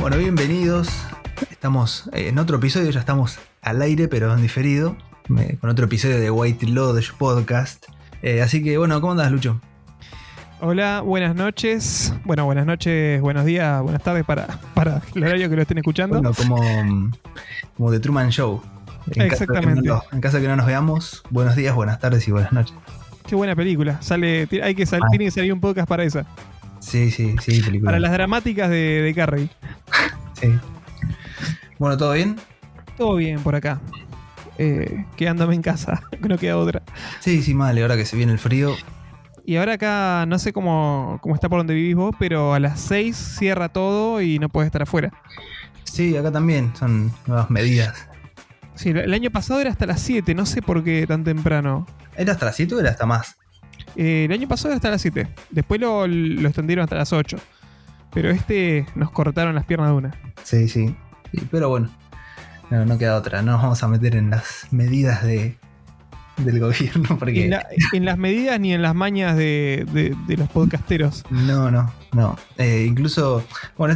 Bueno, bienvenidos. Estamos en otro episodio, ya estamos al aire, pero en diferido, con otro episodio de White Lodge Podcast. Así que, bueno, ¿cómo andas, Lucho? Hola, buenas noches. Bueno, buenas noches, buenos días, buenas tardes para el horario que lo estén escuchando. Bueno, como The Truman Show. Exactamente. En caso de que no nos veamos, buenos días, buenas tardes y buenas noches. Qué buena película. Tiene que salir un podcast para esa. Sí, película. Para las dramáticas de Carrey. Sí. Bueno, ¿todo bien? Todo bien por acá. Quedándome en casa, que no queda otra. Sí, mal, ahora que se viene el frío. Y ahora acá, no sé cómo está por donde vivís vos, pero a las 6 cierra todo y no podés estar afuera. Sí, acá también son nuevas medidas. Sí, el año pasado era hasta las 7, no sé por qué tan temprano. ¿Era hasta las 7 o era hasta más? El año pasado era hasta las 7. Después lo extendieron hasta las 8. Pero nos cortaron las piernas de una. Sí, pero bueno, no queda otra. No nos vamos a meter en las medidas del gobierno porque... En las medidas ni en las mañas de los podcasteros. No. Incluso, bueno,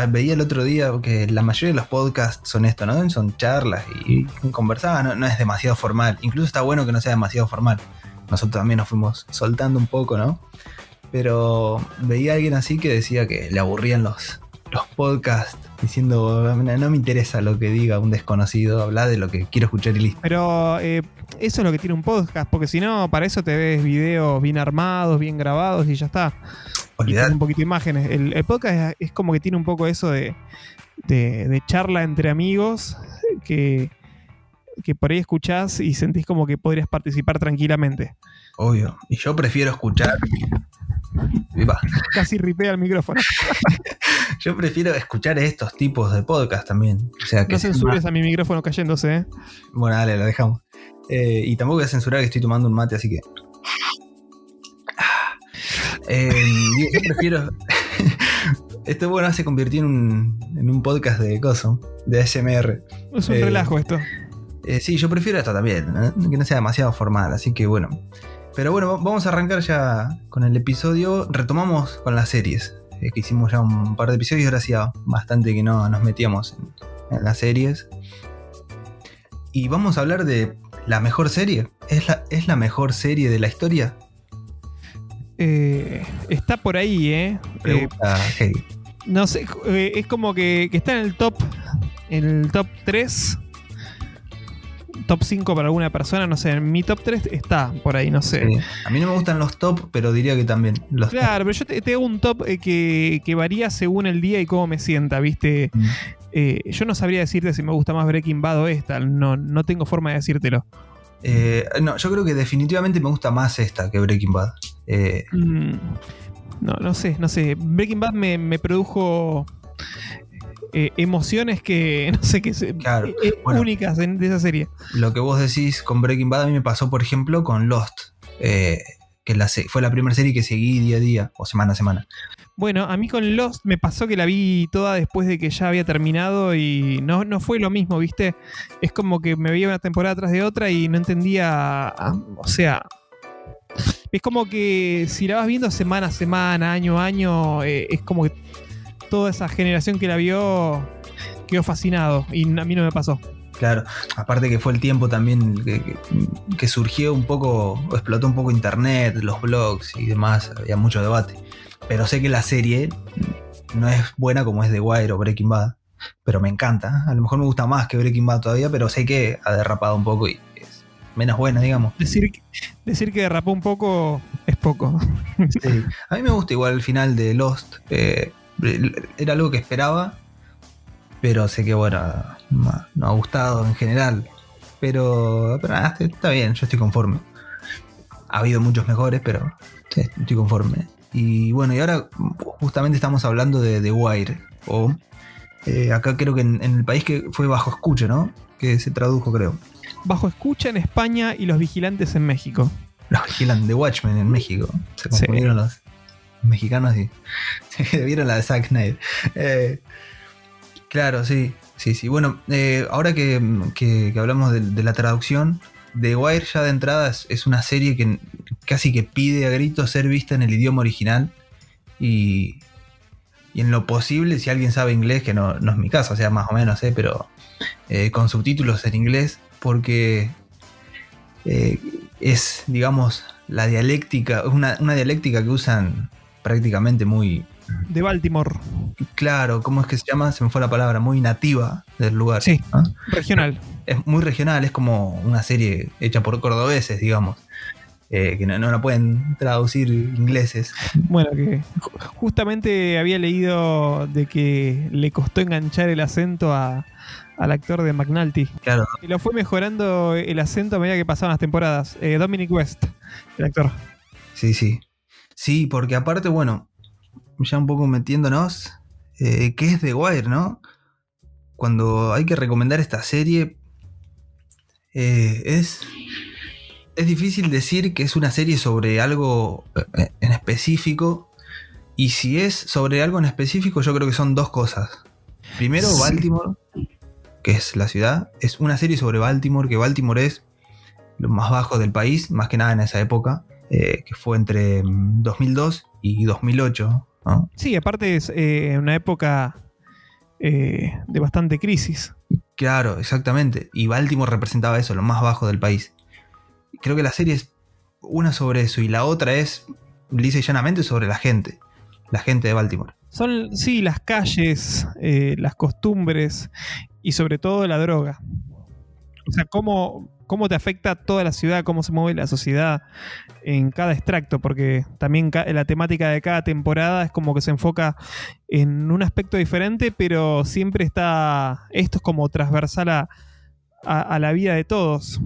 veía el otro día que la mayoría de los podcasts son esto, ¿no? Son charlas y conversadas, no es demasiado formal. Incluso está bueno que no sea demasiado formal. Nosotros también nos fuimos soltando un poco, ¿no? Pero veía a alguien así que decía que le aburrían los podcasts, diciendo, no me interesa lo que diga un desconocido, habla de lo que quiero escuchar y listo. Pero eso es lo que tiene un podcast, porque si no, para eso te ves videos bien armados, bien grabados y ya está. Olvidar. Y un poquito de imágenes. El podcast es como que tiene un poco eso de charla entre amigos que por ahí escuchás y sentís como que podrías participar tranquilamente. Obvio. Y yo prefiero escuchar... Casi ripea el micrófono. Yo prefiero escuchar estos tipos de podcast también. O sea, que no censures a mi micrófono cayéndose, ¿eh? Bueno, dale, lo dejamos. Y tampoco voy a censurar que estoy tomando un mate, así que... yo prefiero... Esto, bueno, se convirtió en un podcast de coso, de ASMR. Es un relajo esto. Sí, yo prefiero esto también, ¿eh? Que no sea demasiado formal, así que bueno. Pero bueno, vamos a arrancar ya con el episodio. Retomamos con las series, que hicimos ya un par de episodios. Ahora hacía bastante que no nos metíamos en las series. Y vamos a hablar de la mejor serie. ¿Es la mejor serie de la historia? Está por ahí, ¿eh? Pregunta heavy. No sé, es como que está en el top 3. Top 5 para alguna persona, no sé, en mi top 3 está por ahí, no sé. Sí. A mí no me gustan los top, pero diría que también los claro, top. pero yo te hago un top que varía según el día y cómo me sienta, ¿viste? Yo no sabría decirte si me gusta más Breaking Bad o esta, no tengo forma de decírtelo. No, yo creo que definitivamente me gusta más esta que Breaking Bad. No sé. Breaking Bad me produjo... emociones que no sé qué claro, bueno, únicas de esa serie. Lo que vos decís con Breaking Bad a mí me pasó, por ejemplo, con Lost, que fue la primera serie que seguí día a día o semana a semana. Bueno, a mí con Lost me pasó que la vi toda después de que ya había terminado y no fue lo mismo, ¿viste? Es como que me veía una temporada tras de otra y no entendía, o sea... Es como que si la vas viendo semana a semana, año a año, es como que toda esa generación que la vio quedó fascinado y a mí no me pasó. Claro, aparte que fue el tiempo también que surgió un poco, o explotó un poco internet, los blogs y demás, había mucho debate. Pero sé que la serie no es buena como es The Wire o Breaking Bad, pero me encanta. A lo mejor me gusta más que Breaking Bad todavía, pero sé que ha derrapado un poco y es menos buena, digamos. Decir que derrapó un poco es poco. Sí. A mí me gusta igual el final de Lost. Era algo que esperaba, pero sé que bueno, no ha gustado en general, pero nada, está bien, yo estoy conforme. Ha habido muchos mejores, pero sí, estoy conforme. Y bueno, y ahora justamente estamos hablando de The Wire, o acá creo que en el país que fue Bajo Escucha, ¿no? Que se tradujo, creo. Bajo Escucha en España y Los Vigilantes en México. Los Vigilantes, The Watchmen en México. Se confundieron los mexicanos y vieron la de Zack Snyder. Claro, sí. Bueno, ahora que hablamos de la traducción, The Wire ya de entrada es una serie que casi que pide a gritos ser vista en el idioma original. Y y en lo posible, si alguien sabe inglés, que no es mi caso, o sea, más o menos, pero con subtítulos en inglés, porque es, digamos, la dialéctica, una dialéctica que usan prácticamente muy... De Baltimore. Claro, ¿cómo es que se llama? Se me fue la palabra, muy nativa del lugar. Sí, ¿no? regional. Es muy regional, es como una serie hecha por cordobeses, digamos. Que no la pueden traducir ingleses. Bueno, que justamente había leído de que le costó enganchar el acento al actor de McNulty. Claro. Y lo fue mejorando el acento a medida que pasaban las temporadas. Dominic West, el actor. Sí, sí. Sí, porque aparte, bueno, ya un poco metiéndonos, ¿qué es The Wire, no? Cuando hay que recomendar esta serie, es difícil decir que es una serie sobre algo en específico. Y si es sobre algo en específico, yo creo que son dos cosas. Primero, Sí. Baltimore, que es la ciudad. Es una serie sobre Baltimore, que Baltimore es lo más bajo del país, más que nada en esa época, que fue entre 2002 y 2008, ¿no? Sí, aparte es una época de bastante crisis. Claro, exactamente. Y Baltimore representaba eso, lo más bajo del país. Creo que la serie es una sobre eso y la otra es lisa y llanamente sobre la gente de Baltimore. Son, sí, las calles, las costumbres y sobre todo la droga. O sea, cómo te afecta toda la ciudad, cómo se mueve la sociedad en cada extracto, porque también la temática de cada temporada es como que se enfoca en un aspecto diferente, pero siempre está, esto es como transversal a la vida de todos.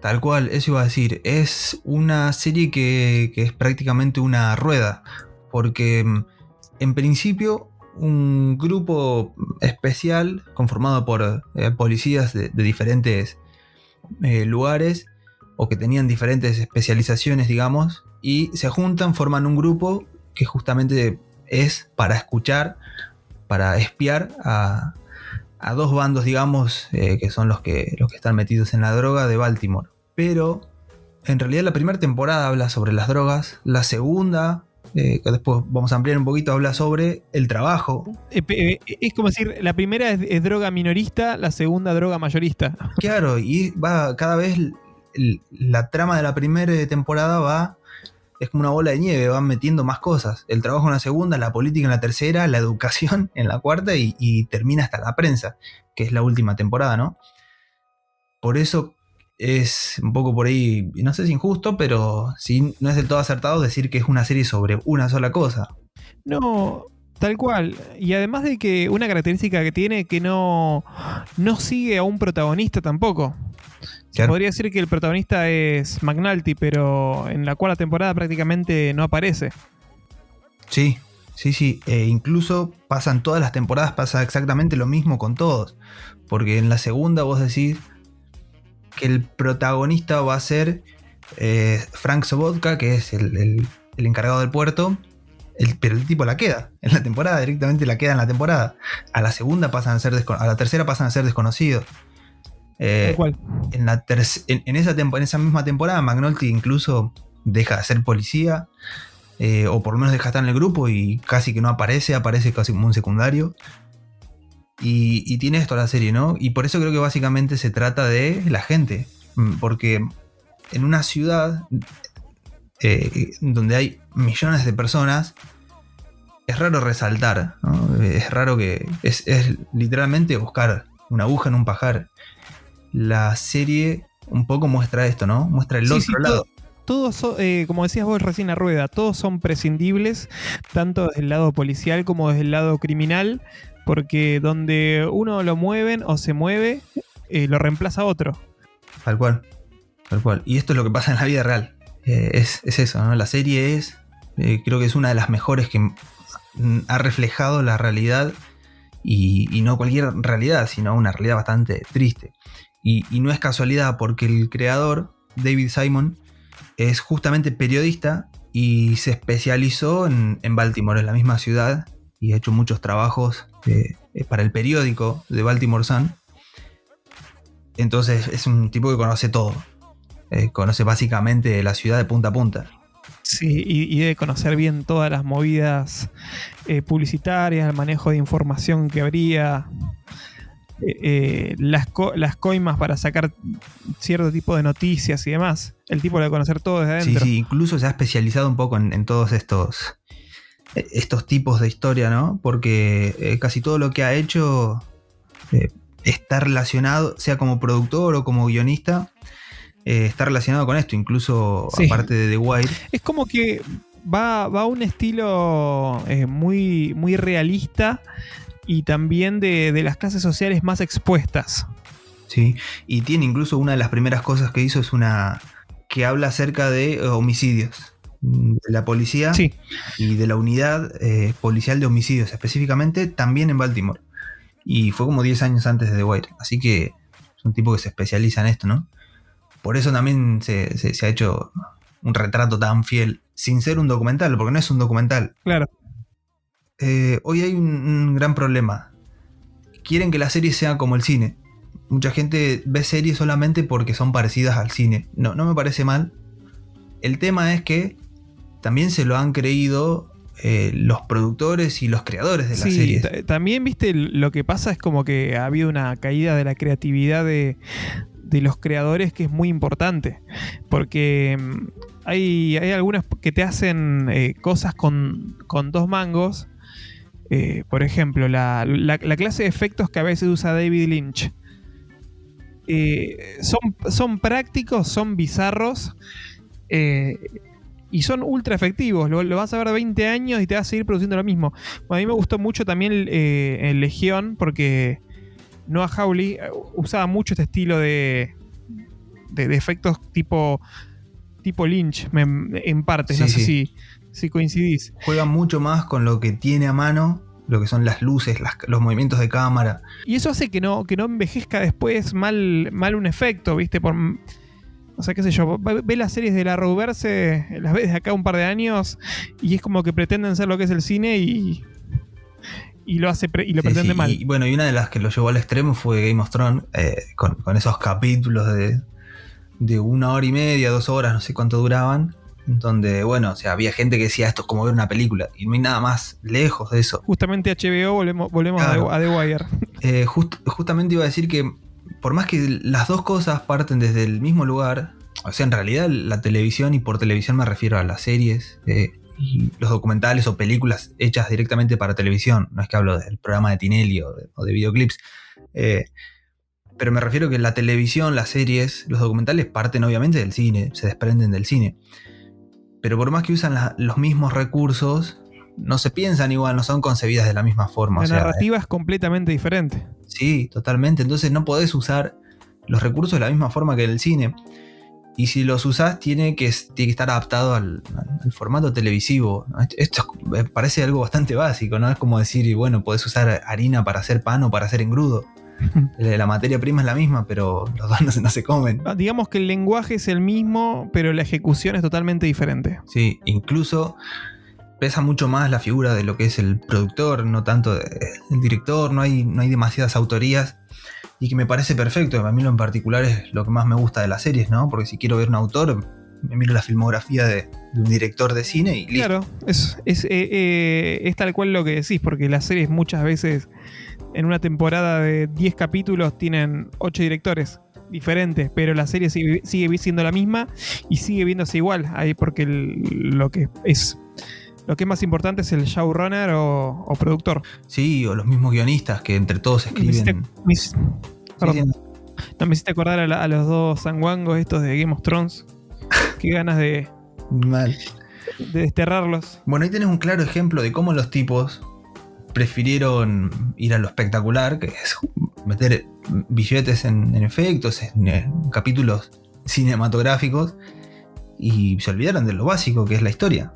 Tal cual, eso iba a decir. Es una serie que es prácticamente una rueda, porque en principio un grupo especial conformado por policías de diferentes lugares o que tenían diferentes especializaciones, digamos, y se juntan, forman un grupo que justamente es para escuchar, para espiar a dos bandos, digamos, que son los que están metidos en la droga de Baltimore. Pero en realidad la primera temporada habla sobre las drogas, la segunda, que después vamos a ampliar un poquito, habla sobre el trabajo. Es como decir, la primera es droga minorista, la segunda droga mayorista. Claro, y va cada vez la trama de la primera temporada es como una bola de nieve, van metiendo más cosas. El trabajo en la segunda, la política en la tercera, la educación en la cuarta y termina hasta la prensa, que es la última temporada, ¿no? Por eso es un poco por ahí, no sé si injusto, pero sí, no es del todo acertado decir que es una serie sobre una sola cosa. No, tal cual. Y además de que una característica que tiene que no sigue a un protagonista tampoco. Se podría decir que el protagonista es McNulty, pero en la cuarta temporada prácticamente no aparece. Sí. Incluso pasan todas las temporadas, pasa exactamente lo mismo con todos. Porque en la segunda vos decís que el protagonista va a ser Frank Sobotka, que es el encargado del puerto. Pero el tipo la queda en la temporada, directamente la queda en la temporada. A la segunda pasan a ser a la tercera pasan a ser desconocidos. ¿Cuál? En esa misma temporada, McNulty incluso deja de ser policía, o por lo menos deja de estar en el grupo y casi que no aparece casi como un secundario. Y tiene esto la serie, ¿no? Y por eso creo que básicamente se trata de la gente, porque en una ciudad donde hay millones de personas, es raro resaltar, ¿no? Es raro que es literalmente buscar una aguja en un pajar. La serie un poco muestra esto, ¿no? Muestra el otro lado. Todos, como decías vos recién a Rueda, todos son prescindibles, tanto desde el lado policial como desde el lado criminal, porque donde uno lo mueven o se mueve, lo reemplaza otro. Tal cual. Y esto es lo que pasa en la vida real. Es eso, ¿no? La serie creo que es una de las mejores que ha reflejado la realidad, y no cualquier realidad, sino una realidad bastante triste. Y no es casualidad, porque el creador, David Simon, es justamente periodista y se especializó en Baltimore, en la misma ciudad, y ha hecho muchos trabajos para el periódico de Baltimore Sun. Entonces es un tipo que conoce todo. Conoce básicamente la ciudad de punta a punta. Sí, y debe conocer bien todas las movidas publicitarias, el manejo de información que habría, las coimas para sacar cierto tipo de noticias y demás. El tipo debe conocer todo desde Sí, adentro. sí, incluso se ha especializado un poco en todos estos tipos de historia, ¿no? Porque casi todo lo que ha hecho está relacionado, sea como productor o como guionista, está relacionado con esto, incluso Sí. aparte de The Wire. Es como que va a un estilo muy, muy realista y también de las clases sociales más expuestas. Sí, y tiene incluso una de las primeras cosas que hizo es una que habla acerca de homicidios, de la policía Sí, y de la unidad policial de homicidios, específicamente también en Baltimore. Y fue como 10 años antes de The Wire, así que es un tipo que se especializa en esto, ¿no? Por eso también se ha hecho un retrato tan fiel, sin ser un documental, porque no es un documental. claro. Hoy hay un gran problema. Quieren que la serie sea como el cine. Mucha gente ve series solamente porque son parecidas al cine. No me parece mal. El tema es que también se lo han creído los productores y los creadores de las Sí, series. también, viste, lo que pasa es como que ha habido una caída de la creatividad de los creadores que es muy importante. Porque hay algunas que te hacen cosas con 2 mangos. Por ejemplo, la clase de efectos que a veces usa David Lynch. Son prácticos, son bizarros y son ultra efectivos. Lo vas a ver 20 años y te vas a seguir produciendo lo mismo. Bueno, a mí me gustó mucho también el Legión porque Noah Hawley usaba mucho este estilo de efectos tipo Lynch en partes. Sí, No sé sí. si coincidís. Juega mucho más con lo que tiene a mano, lo que son las luces, los movimientos de cámara. Y eso hace que no envejezca después mal un efecto, ¿viste? O sea, qué sé yo, ve las series de la Arrowverse, las ves de acá un par de años, y es como que pretenden ser lo que es el cine y lo pretende mal. Y bueno, y una de las que lo llevó al extremo fue Game of Thrones, con esos capítulos de 1 hora y media, 2 horas, no sé cuánto duraban, donde, bueno, o sea, había gente que decía esto es como ver una película, y no hay nada más lejos de eso. Justamente HBO, volvemos Claro. a The Wire. Justamente iba a decir que por más que las dos cosas parten desde el mismo lugar, o sea, en realidad la televisión, y por televisión me refiero a las series y los documentales o películas hechas directamente para televisión, no es que hablo del programa de Tinelli o de videoclips, pero me refiero que la televisión, las series, los documentales parten obviamente del cine, se desprenden del cine, pero por más que usan los mismos recursos, no se piensan igual, no son concebidas de la misma forma. La o sea, narrativa es completamente diferente. Sí, totalmente. Entonces no podés usar los recursos de la misma forma que en el cine. Y si los usás, tiene que estar adaptado al formato televisivo. Esto parece algo bastante básico, ¿no? Es como decir, y bueno, podés usar harina para hacer pan o para hacer engrudo. La materia prima es la misma, pero los dos no se comen. Digamos que el lenguaje es el mismo, pero la ejecución es totalmente diferente. Sí, incluso pesa mucho más la figura de lo que es el productor, no tanto el director, no hay demasiadas autorías, y que me parece perfecto. A mí lo en particular es lo que más me gusta de las series, ¿no? Porque si quiero ver un autor, me miro la filmografía de un director de cine y listo. Claro, es tal cual lo que decís, porque las series muchas veces en una temporada de 10 capítulos tienen 8 directores diferentes, pero la serie sigue siendo la misma y sigue viéndose igual, ahí porque lo que es más importante es el showrunner o productor. Sí, o los mismos guionistas que entre todos escriben. Perdón. No me hiciste acordar a los dos sanguangos estos de Game of Thrones. Qué ganas de Mal. desterrarlos. Bueno, ahí tenés un claro ejemplo de cómo los tipos prefirieron ir a lo espectacular, que es meter billetes en efectos, en capítulos cinematográficos, y se olvidaron de lo básico que es la historia.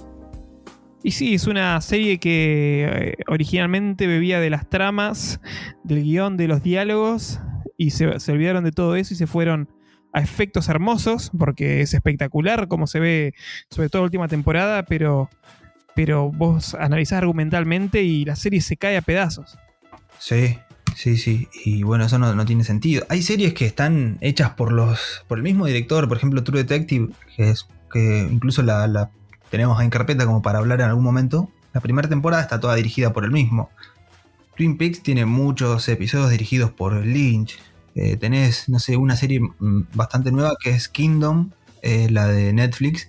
Y sí, es una serie que originalmente bebía de las tramas, del guión, de los diálogos, y se olvidaron de todo eso y se fueron a efectos hermosos, porque es espectacular como se ve, sobre todo la última temporada, pero vos analizás argumentalmente y la serie se cae a pedazos. Sí. Y bueno, eso no tiene sentido. Hay series que están hechas por el mismo director, por ejemplo True Detective, que incluso la tenemos en carpeta como para hablar en algún momento, la primera temporada está toda dirigida por él mismo. Twin Peaks tiene muchos episodios dirigidos por Lynch. Tenés, no sé, una serie bastante nueva que es Kingdom, la de Netflix.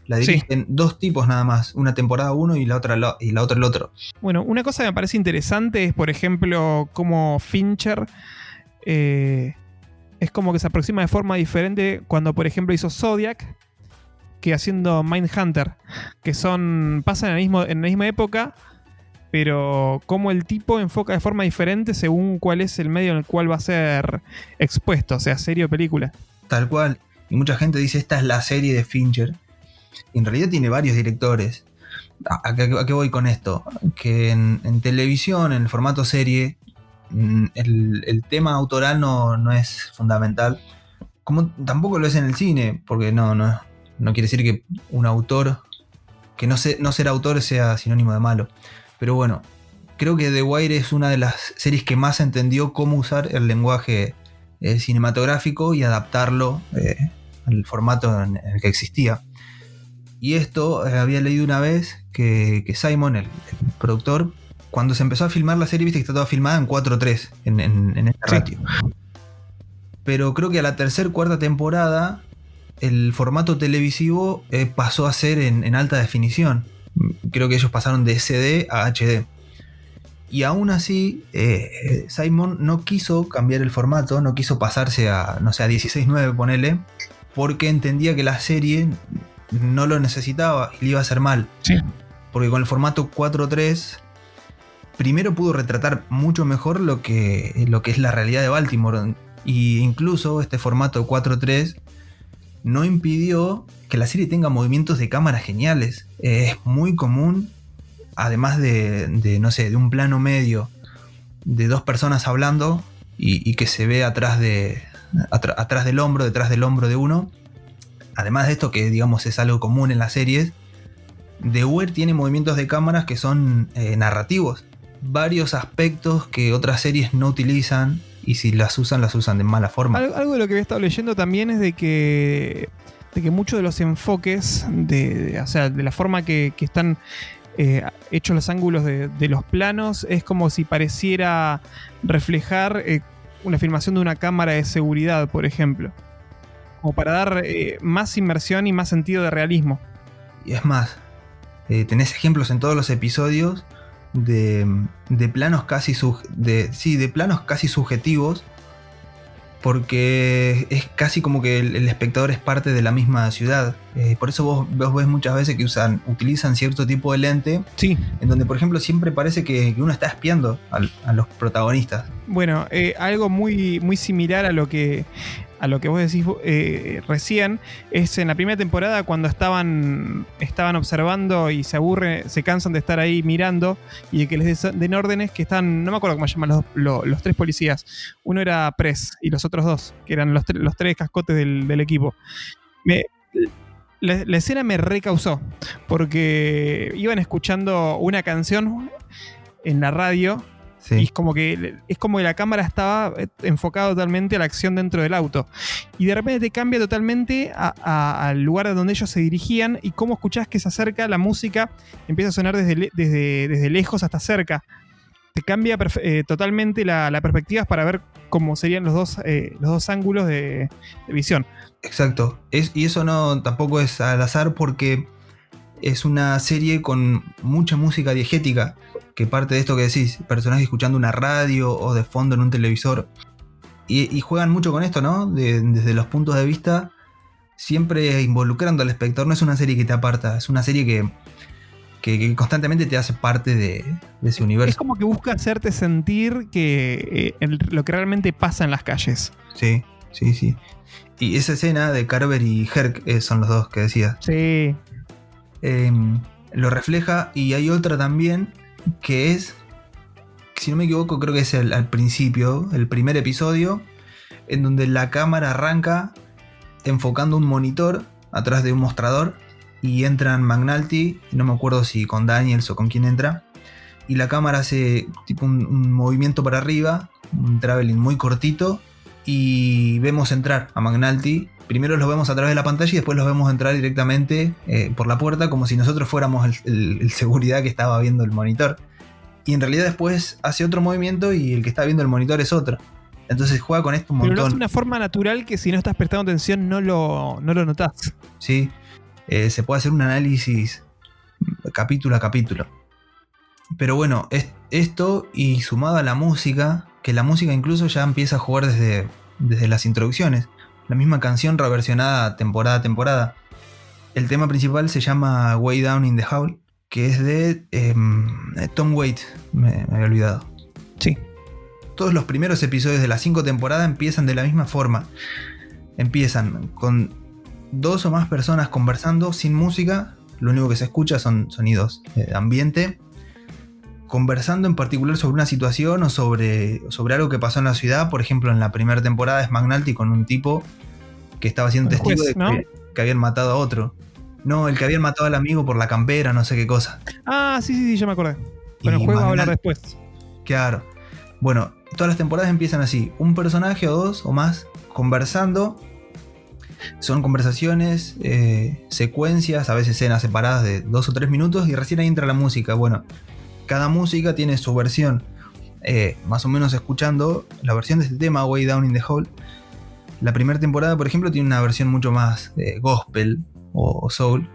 La dirigen dos tipos nada más, una temporada uno y la otra el otro. Bueno, una cosa que me parece interesante es, por ejemplo, cómo Fincher es como que se aproxima de forma diferente cuando, por ejemplo, hizo Zodiac que haciendo Mindhunter, que pasan en la misma época, pero como el tipo enfoca de forma diferente según cuál es el medio en el cual va a ser expuesto, o sea, serie o película. Tal cual. Y mucha gente dice, esta es la serie de Fincher. Y en realidad tiene varios directores. ¿A qué voy con esto? Que en televisión, en el formato serie, el tema autoral no es fundamental. Como tampoco lo es en el cine, porque no quiere decir que un autor, que no ser autor sea sinónimo de malo. Pero bueno, creo que The Wire es una de las series que más entendió cómo usar el lenguaje cinematográfico y adaptarlo al formato en el que existía. Y esto había leído una vez que Simon, el productor, cuando se empezó a filmar la serie, viste que está toda filmada en 4:3 en este ratio. Pero creo que a la cuarta temporada el formato televisivo pasó a ser en alta definición. Creo que ellos pasaron de SD a HD. Y aún así, Simon no quiso cambiar el formato, no quiso pasarse a 16:9, ponele, porque entendía que la serie no lo necesitaba y le iba a hacer mal. Sí. Porque con el formato 4:3 primero pudo retratar mucho mejor lo que es la realidad de Baltimore. Y incluso este formato 4:3 no impidió que la serie tenga movimientos de cámara geniales. Es muy común, además de un plano medio de dos personas hablando y que se ve atrás del hombro, detrás del hombro de uno. Además de esto, que digamos es algo común en las series, The Wire tiene movimientos de cámaras que son narrativos. Varios aspectos que otras series no utilizan, y si las usan de mala forma. Algo de lo que había estado leyendo también es de que muchos de los enfoques, de la forma que están hechos los ángulos de los planos, es como si pareciera reflejar una filmación de una cámara de seguridad, por ejemplo. Como para dar más inmersión y más sentido de realismo. Y es más, tenés ejemplos en todos los episodios de planos casi planos casi subjetivos, porque es casi como que el espectador es parte de la misma ciudad. Por eso vos ves muchas veces que utilizan cierto tipo de lente, sí, en donde por ejemplo siempre parece que uno está espiando a los protagonistas. Bueno, algo muy, muy similar a lo que vos decís recién, es en la primera temporada cuando estaban observando y se cansan de estar ahí mirando y de que les den órdenes, que están, no me acuerdo cómo se llaman los tres policías. Uno era Press y los otros dos, que eran los tres cascotes del equipo. La escena me recausó, porque iban escuchando una canción en la radio. Sí. Y es como que la cámara estaba enfocada totalmente a la acción dentro del auto. Y de repente te cambia totalmente al lugar donde ellos se dirigían, y cómo escuchás que se acerca la música, empieza a sonar desde lejos hasta cerca. Te cambia totalmente la perspectiva para ver cómo serían los dos ángulos de visión. Exacto. Y eso tampoco es al azar, porque es una serie con mucha música diegética, que parte de esto que decís, personajes escuchando una radio o de fondo en un televisor, y juegan mucho con esto, ¿no? Desde los puntos de vista, siempre involucrando al espectador. No es una serie que te aparta, es una serie que constantemente te hace parte de ese universo. Es como que busca hacerte sentir lo que realmente pasa en las calles. Sí. Y esa escena de Carver y Herc son los dos que decías. Sí. Lo refleja. Y hay otra también que es, si no me equivoco, creo que es al principio, el primer episodio, en donde la cámara arranca enfocando un monitor atrás de un mostrador, y entran McNulty, no me acuerdo si con Daniels o con quién entra, y la cámara hace tipo un movimiento para arriba, un traveling muy cortito, y vemos entrar a McNulty primero los vemos a través de la pantalla y después los vemos entrar directamente por la puerta como si nosotros fuéramos el seguridad que estaba viendo el monitor. Y en realidad después hace otro movimiento y el que está viendo el monitor es otro. Entonces juega con esto un montón. Pero lo hace de una forma natural que si no estás prestando atención no lo notás. Sí, se puede hacer un análisis capítulo a capítulo. Pero bueno, esto y sumado a la música, que la música incluso ya empieza a jugar desde las introducciones. La misma canción reversionada temporada a temporada. El tema principal se llama Way Down in the Hole, que es de Tom Waits, me había olvidado. Sí. Todos los primeros episodios de las 5 temporadas empiezan de la misma forma. Empiezan con 2 o más personas conversando sin música. Lo único que se escucha son sonidos de ambiente. Conversando en particular sobre una situación o sobre algo que pasó en la ciudad. Por ejemplo, en la primera temporada es McNulty con un tipo que estaba siendo testigo juez, de ¿no? que habían matado a otro. No, el que habían matado al amigo por la campera, no sé qué cosa. Ah, sí, ya me acordé. Bueno, el juego va a hablar después. Claro. Bueno, todas las temporadas empiezan así. Un personaje o 2 o más conversando. Son conversaciones, secuencias, a veces escenas separadas de 2 o 3 minutos y recién ahí entra la música. Bueno, cada música tiene su versión. Más o menos escuchando la versión de este tema, Way Down in the Hole. La primera temporada, por ejemplo, tiene una versión mucho más gospel o soul.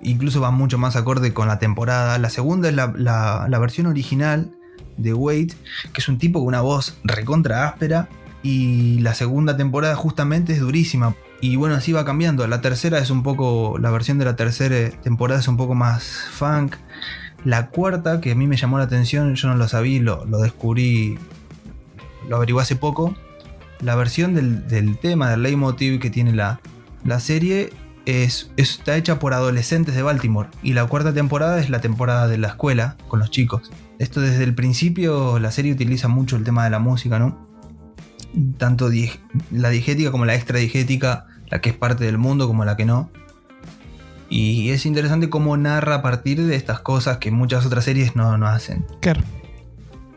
Incluso va mucho más acorde con la temporada. La segunda es la versión original de Wade, que es un tipo con una voz recontra áspera. Y la segunda temporada justamente es durísima. Y bueno, así va cambiando. La tercera es un poco... La versión de la tercera temporada es un poco más funk. La cuarta, que a mí me llamó la atención, yo no lo sabía, lo descubrí, lo averigué hace poco. La versión del tema, del leitmotiv que tiene la serie está hecha por adolescentes de Baltimore. Y la cuarta temporada es la temporada de la escuela con los chicos. Esto desde el principio, la serie utiliza mucho el tema de la música, ¿no? Tanto la diegética como la extradiegética, la que es parte del mundo como la que no. Y es interesante cómo narra a partir de estas cosas que muchas otras series no hacen. Claro.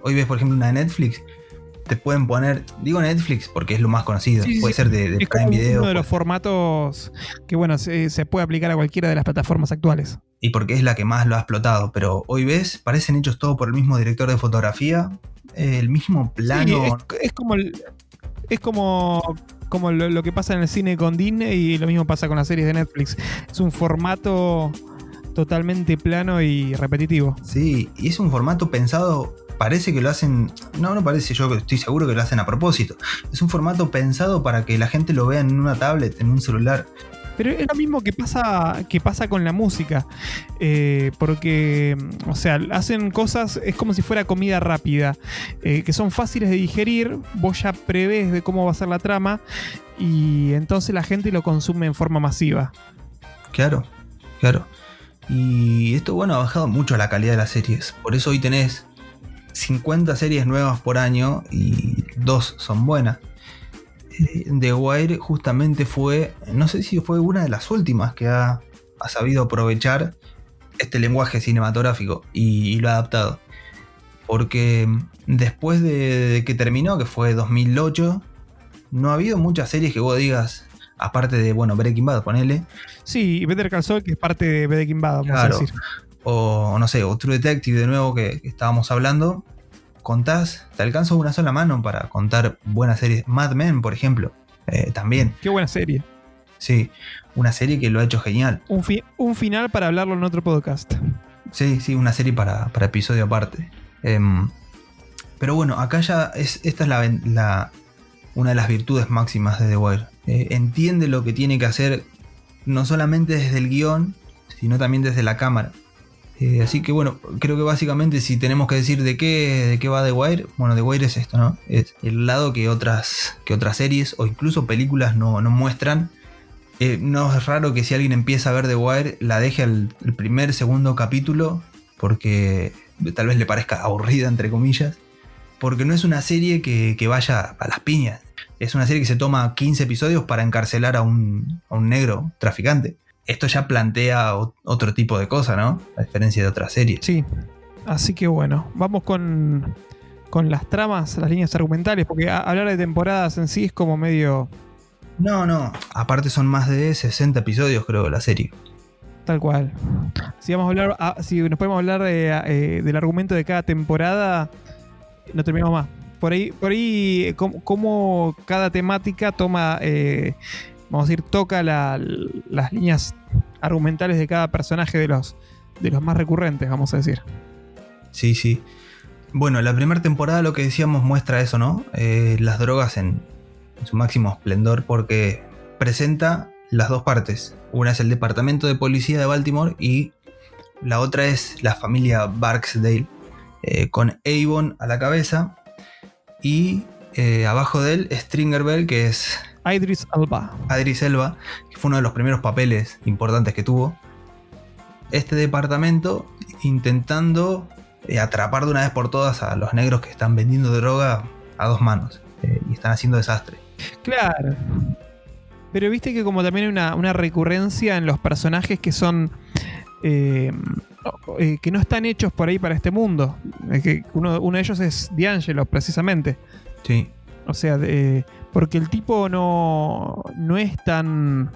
Hoy ves, por ejemplo, una de Netflix, te pueden poner, digo Netflix porque es lo más conocido, puede ser de es Prime como Video. Uno de los formatos que, bueno, se puede aplicar a cualquiera de las plataformas actuales. Y porque es la que más lo ha explotado. Pero hoy ves, parecen hechos todo por el mismo director de fotografía, el mismo plano. Sí, es como lo que pasa en el cine con Disney y lo mismo pasa con las series de Netflix. Es un formato totalmente plano y repetitivo. Sí, y es un formato pensado, parece que lo hacen, no parece, yo estoy seguro que lo hacen a propósito. Es un formato pensado para que la gente lo vea en una tablet, en un celular. Pero es lo mismo que pasa con la música. Porque, o sea, hacen cosas, es como si fuera comida rápida, que son fáciles de digerir, vos ya prevés de cómo va a ser la trama, y entonces la gente lo consume en forma masiva. Claro. Y esto, bueno, ha bajado mucho la calidad de las series. Por eso hoy tenés 50 series nuevas por año y 2 son buenas. The Wire justamente fue, no sé si fue una de las últimas que ha sabido aprovechar este lenguaje cinematográfico y lo ha adaptado. Porque después de que terminó, que fue 2008, no ha habido muchas series que vos digas, aparte de, bueno, Breaking Bad, ponele. Sí, y Better Call Saul, que es parte de Breaking Bad, vamos a decir. O no sé, o True Detective de nuevo que estábamos hablando. Te alcanzo una sola mano para contar buenas series. Mad Men, por ejemplo, también. Qué buena serie. Sí, una serie que lo ha hecho genial. Un final para hablarlo en otro podcast. Sí, una serie para episodio aparte. Pero bueno, acá ya esta es una de las virtudes máximas de The Wire. Entiende lo que tiene que hacer, no solamente desde el guión, sino también desde la cámara. Así que bueno, creo que básicamente si tenemos que decir de qué va The Wire, bueno, The Wire es esto, ¿no? Es el lado que otras series o incluso películas no muestran. No es raro que si alguien empieza a ver The Wire la deje el primer, segundo capítulo porque tal vez le parezca aburrida, entre comillas, porque no es una serie que vaya a las piñas. Es una serie que se toma 15 episodios para encarcelar a un negro traficante. Esto ya plantea otro tipo de cosa, ¿no? A diferencia de otras series. Sí, así que bueno, vamos con las tramas, las líneas argumentales, porque hablar de temporadas en sí es como medio No. Aparte son más de 60 episodios, creo, la serie. Tal cual. Si vamos a hablar, si nos podemos hablar del argumento de cada temporada, no terminamos más. Por ahí cómo cada temática toma, vamos a decir, toca las líneas argumentales de cada personaje de los más recurrentes, vamos a decir. Sí. Bueno, la primera temporada, lo que decíamos, muestra eso, ¿no? Las drogas en su máximo esplendor, porque presenta las dos partes. Una es el departamento de policía de Baltimore y la otra es la familia Barksdale, con Avon a la cabeza y abajo de él Stringer Bell, que es Idris Elba, que fue uno de los primeros papeles importantes que tuvo. Este departamento intentando atrapar de una vez por todas a los negros que están vendiendo droga a dos manos y están haciendo desastre. Claro. Pero viste que como también hay una recurrencia en los personajes que son que no están hechos por ahí para este mundo. Que uno de ellos es D'Angelo, precisamente. Sí. O sea, porque el tipo no es tan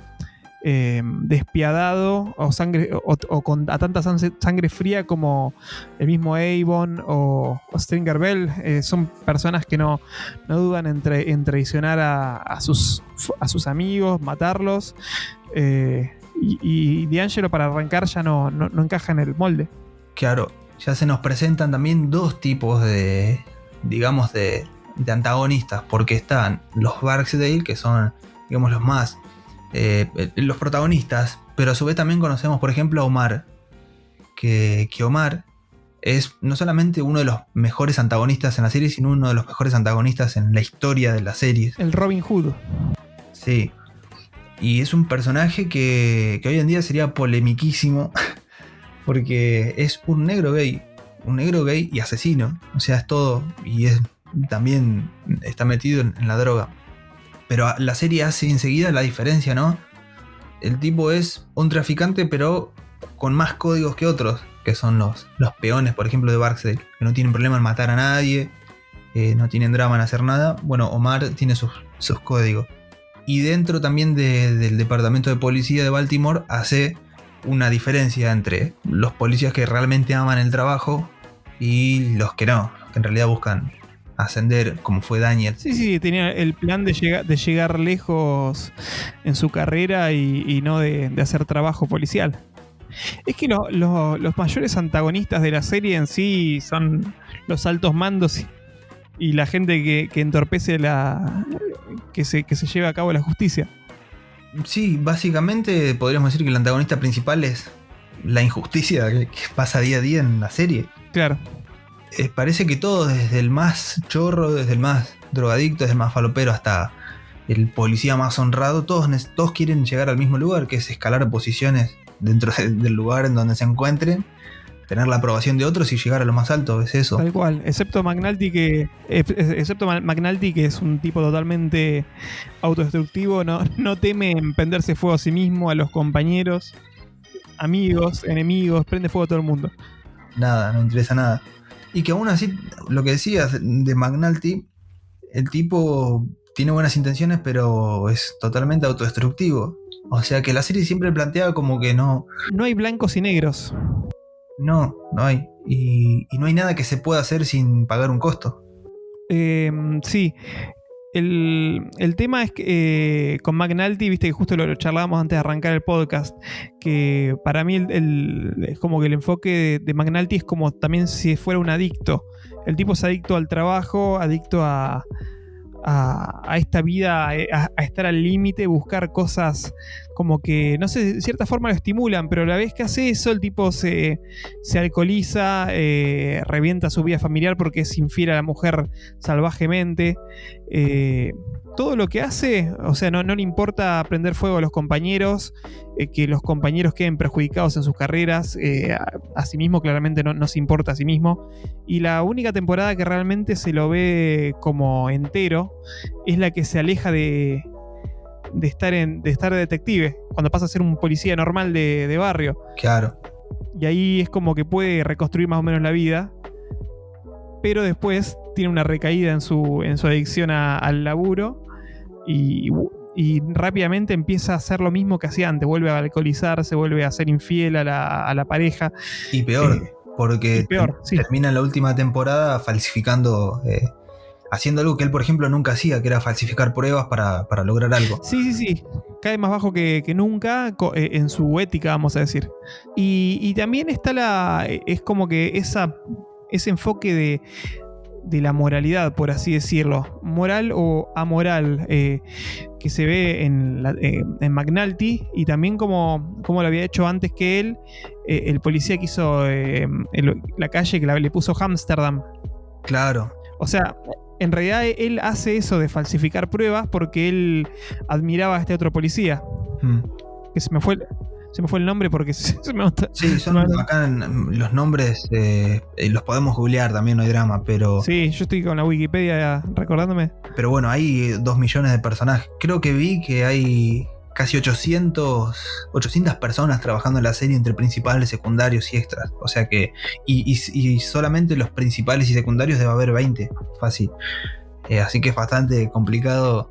despiadado o sangre o con a tanta sangre fría como el mismo Avon o Stringer Bell. Son personas que no dudan en traicionar a sus amigos, matarlos, y D'Angelo, para arrancar, ya no encaja en el molde. Claro, ya se nos presentan también dos tipos de, digamos, de antagonistas, porque están los Barksdale, que son, digamos, los más los protagonistas, pero a su vez también conocemos, por ejemplo, a Omar, que Omar es no solamente uno de los mejores antagonistas en la serie, sino uno de los mejores antagonistas en la historia de las series. El Robin Hood. Sí. Y es un personaje que hoy en día sería polemiquísimo, porque es un negro gay y asesino. O sea, es todo, y también está metido en la droga. Pero la serie hace enseguida la diferencia, ¿no? El tipo es un traficante, pero con más códigos que otros, que son los peones, por ejemplo, de Barksdale, que no tienen problema en matar a nadie, no tienen drama en hacer nada. Bueno, Omar tiene sus códigos. Y dentro también del departamento de policía de Baltimore hace una diferencia entre los policías que realmente aman el trabajo y los que no, que en realidad buscan ascender, como fue Daniel. Sí, tenía el plan de llegar lejos en su carrera y no de hacer trabajo policial. Es que los mayores antagonistas de la serie en sí son los altos mandos y la gente que entorpece que se lleve a cabo la justicia. Sí, básicamente podríamos decir que el antagonista principal es la injusticia que pasa día a día en la serie. Claro. Parece que todo, desde el más chorro, desde el más drogadicto, desde el más falopero hasta el policía más honrado, todos quieren llegar al mismo lugar, que es escalar posiciones dentro del lugar en donde se encuentren, tener la aprobación de otros y llegar a lo más alto, es eso. Tal cual, excepto McNulty, que es un tipo totalmente autodestructivo, no teme en prenderse fuego a sí mismo, a los compañeros, amigos, enemigos, prende fuego a todo el mundo. Nada, no interesa nada. Y que aún así, lo que decías de McNulty, el tipo tiene buenas intenciones, pero es totalmente autodestructivo. O sea que la serie siempre plantea como que no hay blancos y negros. No hay. Y no hay nada que se pueda hacer sin pagar un costo. Sí. El tema es que con McNulty, viste que justo lo charlábamos antes de arrancar el podcast, que para mí es como que el enfoque de McNulty es como también si fuera un adicto. El tipo es adicto al trabajo, adicto a esta vida, a estar al límite, buscar cosas como que, no sé, de cierta forma lo estimulan, pero a la vez que hace eso, el tipo se alcoholiza, revienta su vida familiar porque es infiel a la mujer salvajemente. Todo lo que hace, o sea, no le importa prender fuego a los compañeros, que los compañeros queden perjudicados en sus carreras, a sí mismo claramente no se importa a sí mismo. Y la única temporada que realmente se lo ve como entero es la que se aleja de estar de detective, cuando pasa a ser un policía normal de barrio. Claro. Y ahí es como que puede reconstruir más o menos la vida, pero después tiene una recaída en su adicción al laburo y y rápidamente empieza a hacer lo mismo que hacía antes, vuelve a alcoholizarse, vuelve a ser infiel a la pareja. Y peor, porque y peor, sí. termina en la última temporada falsificando, haciendo algo que él, por ejemplo, nunca hacía, que era falsificar pruebas para lograr algo. Sí. Cae más bajo que nunca en su ética, vamos a decir. Y también está es como que ese enfoque de la moralidad, por así decirlo, moral o amoral, que se ve en McNulty, y también como lo había hecho antes que él, el policía que hizo la calle, que le puso Amsterdam. Claro. O sea, en realidad él hace eso de falsificar pruebas porque él admiraba a este otro policía. Que se me fue el nombre porque se me nota. Sí, son acá los nombres, los podemos googlear también, no hay drama, pero... Sí, yo estoy con la Wikipedia recordándome. Pero bueno, hay 2 millones de personajes. Creo que vi que hay casi 800 personas trabajando en la serie entre principales, secundarios y extras. O sea que... Y solamente los principales y secundarios debe haber 20, fácil. Así que es bastante complicado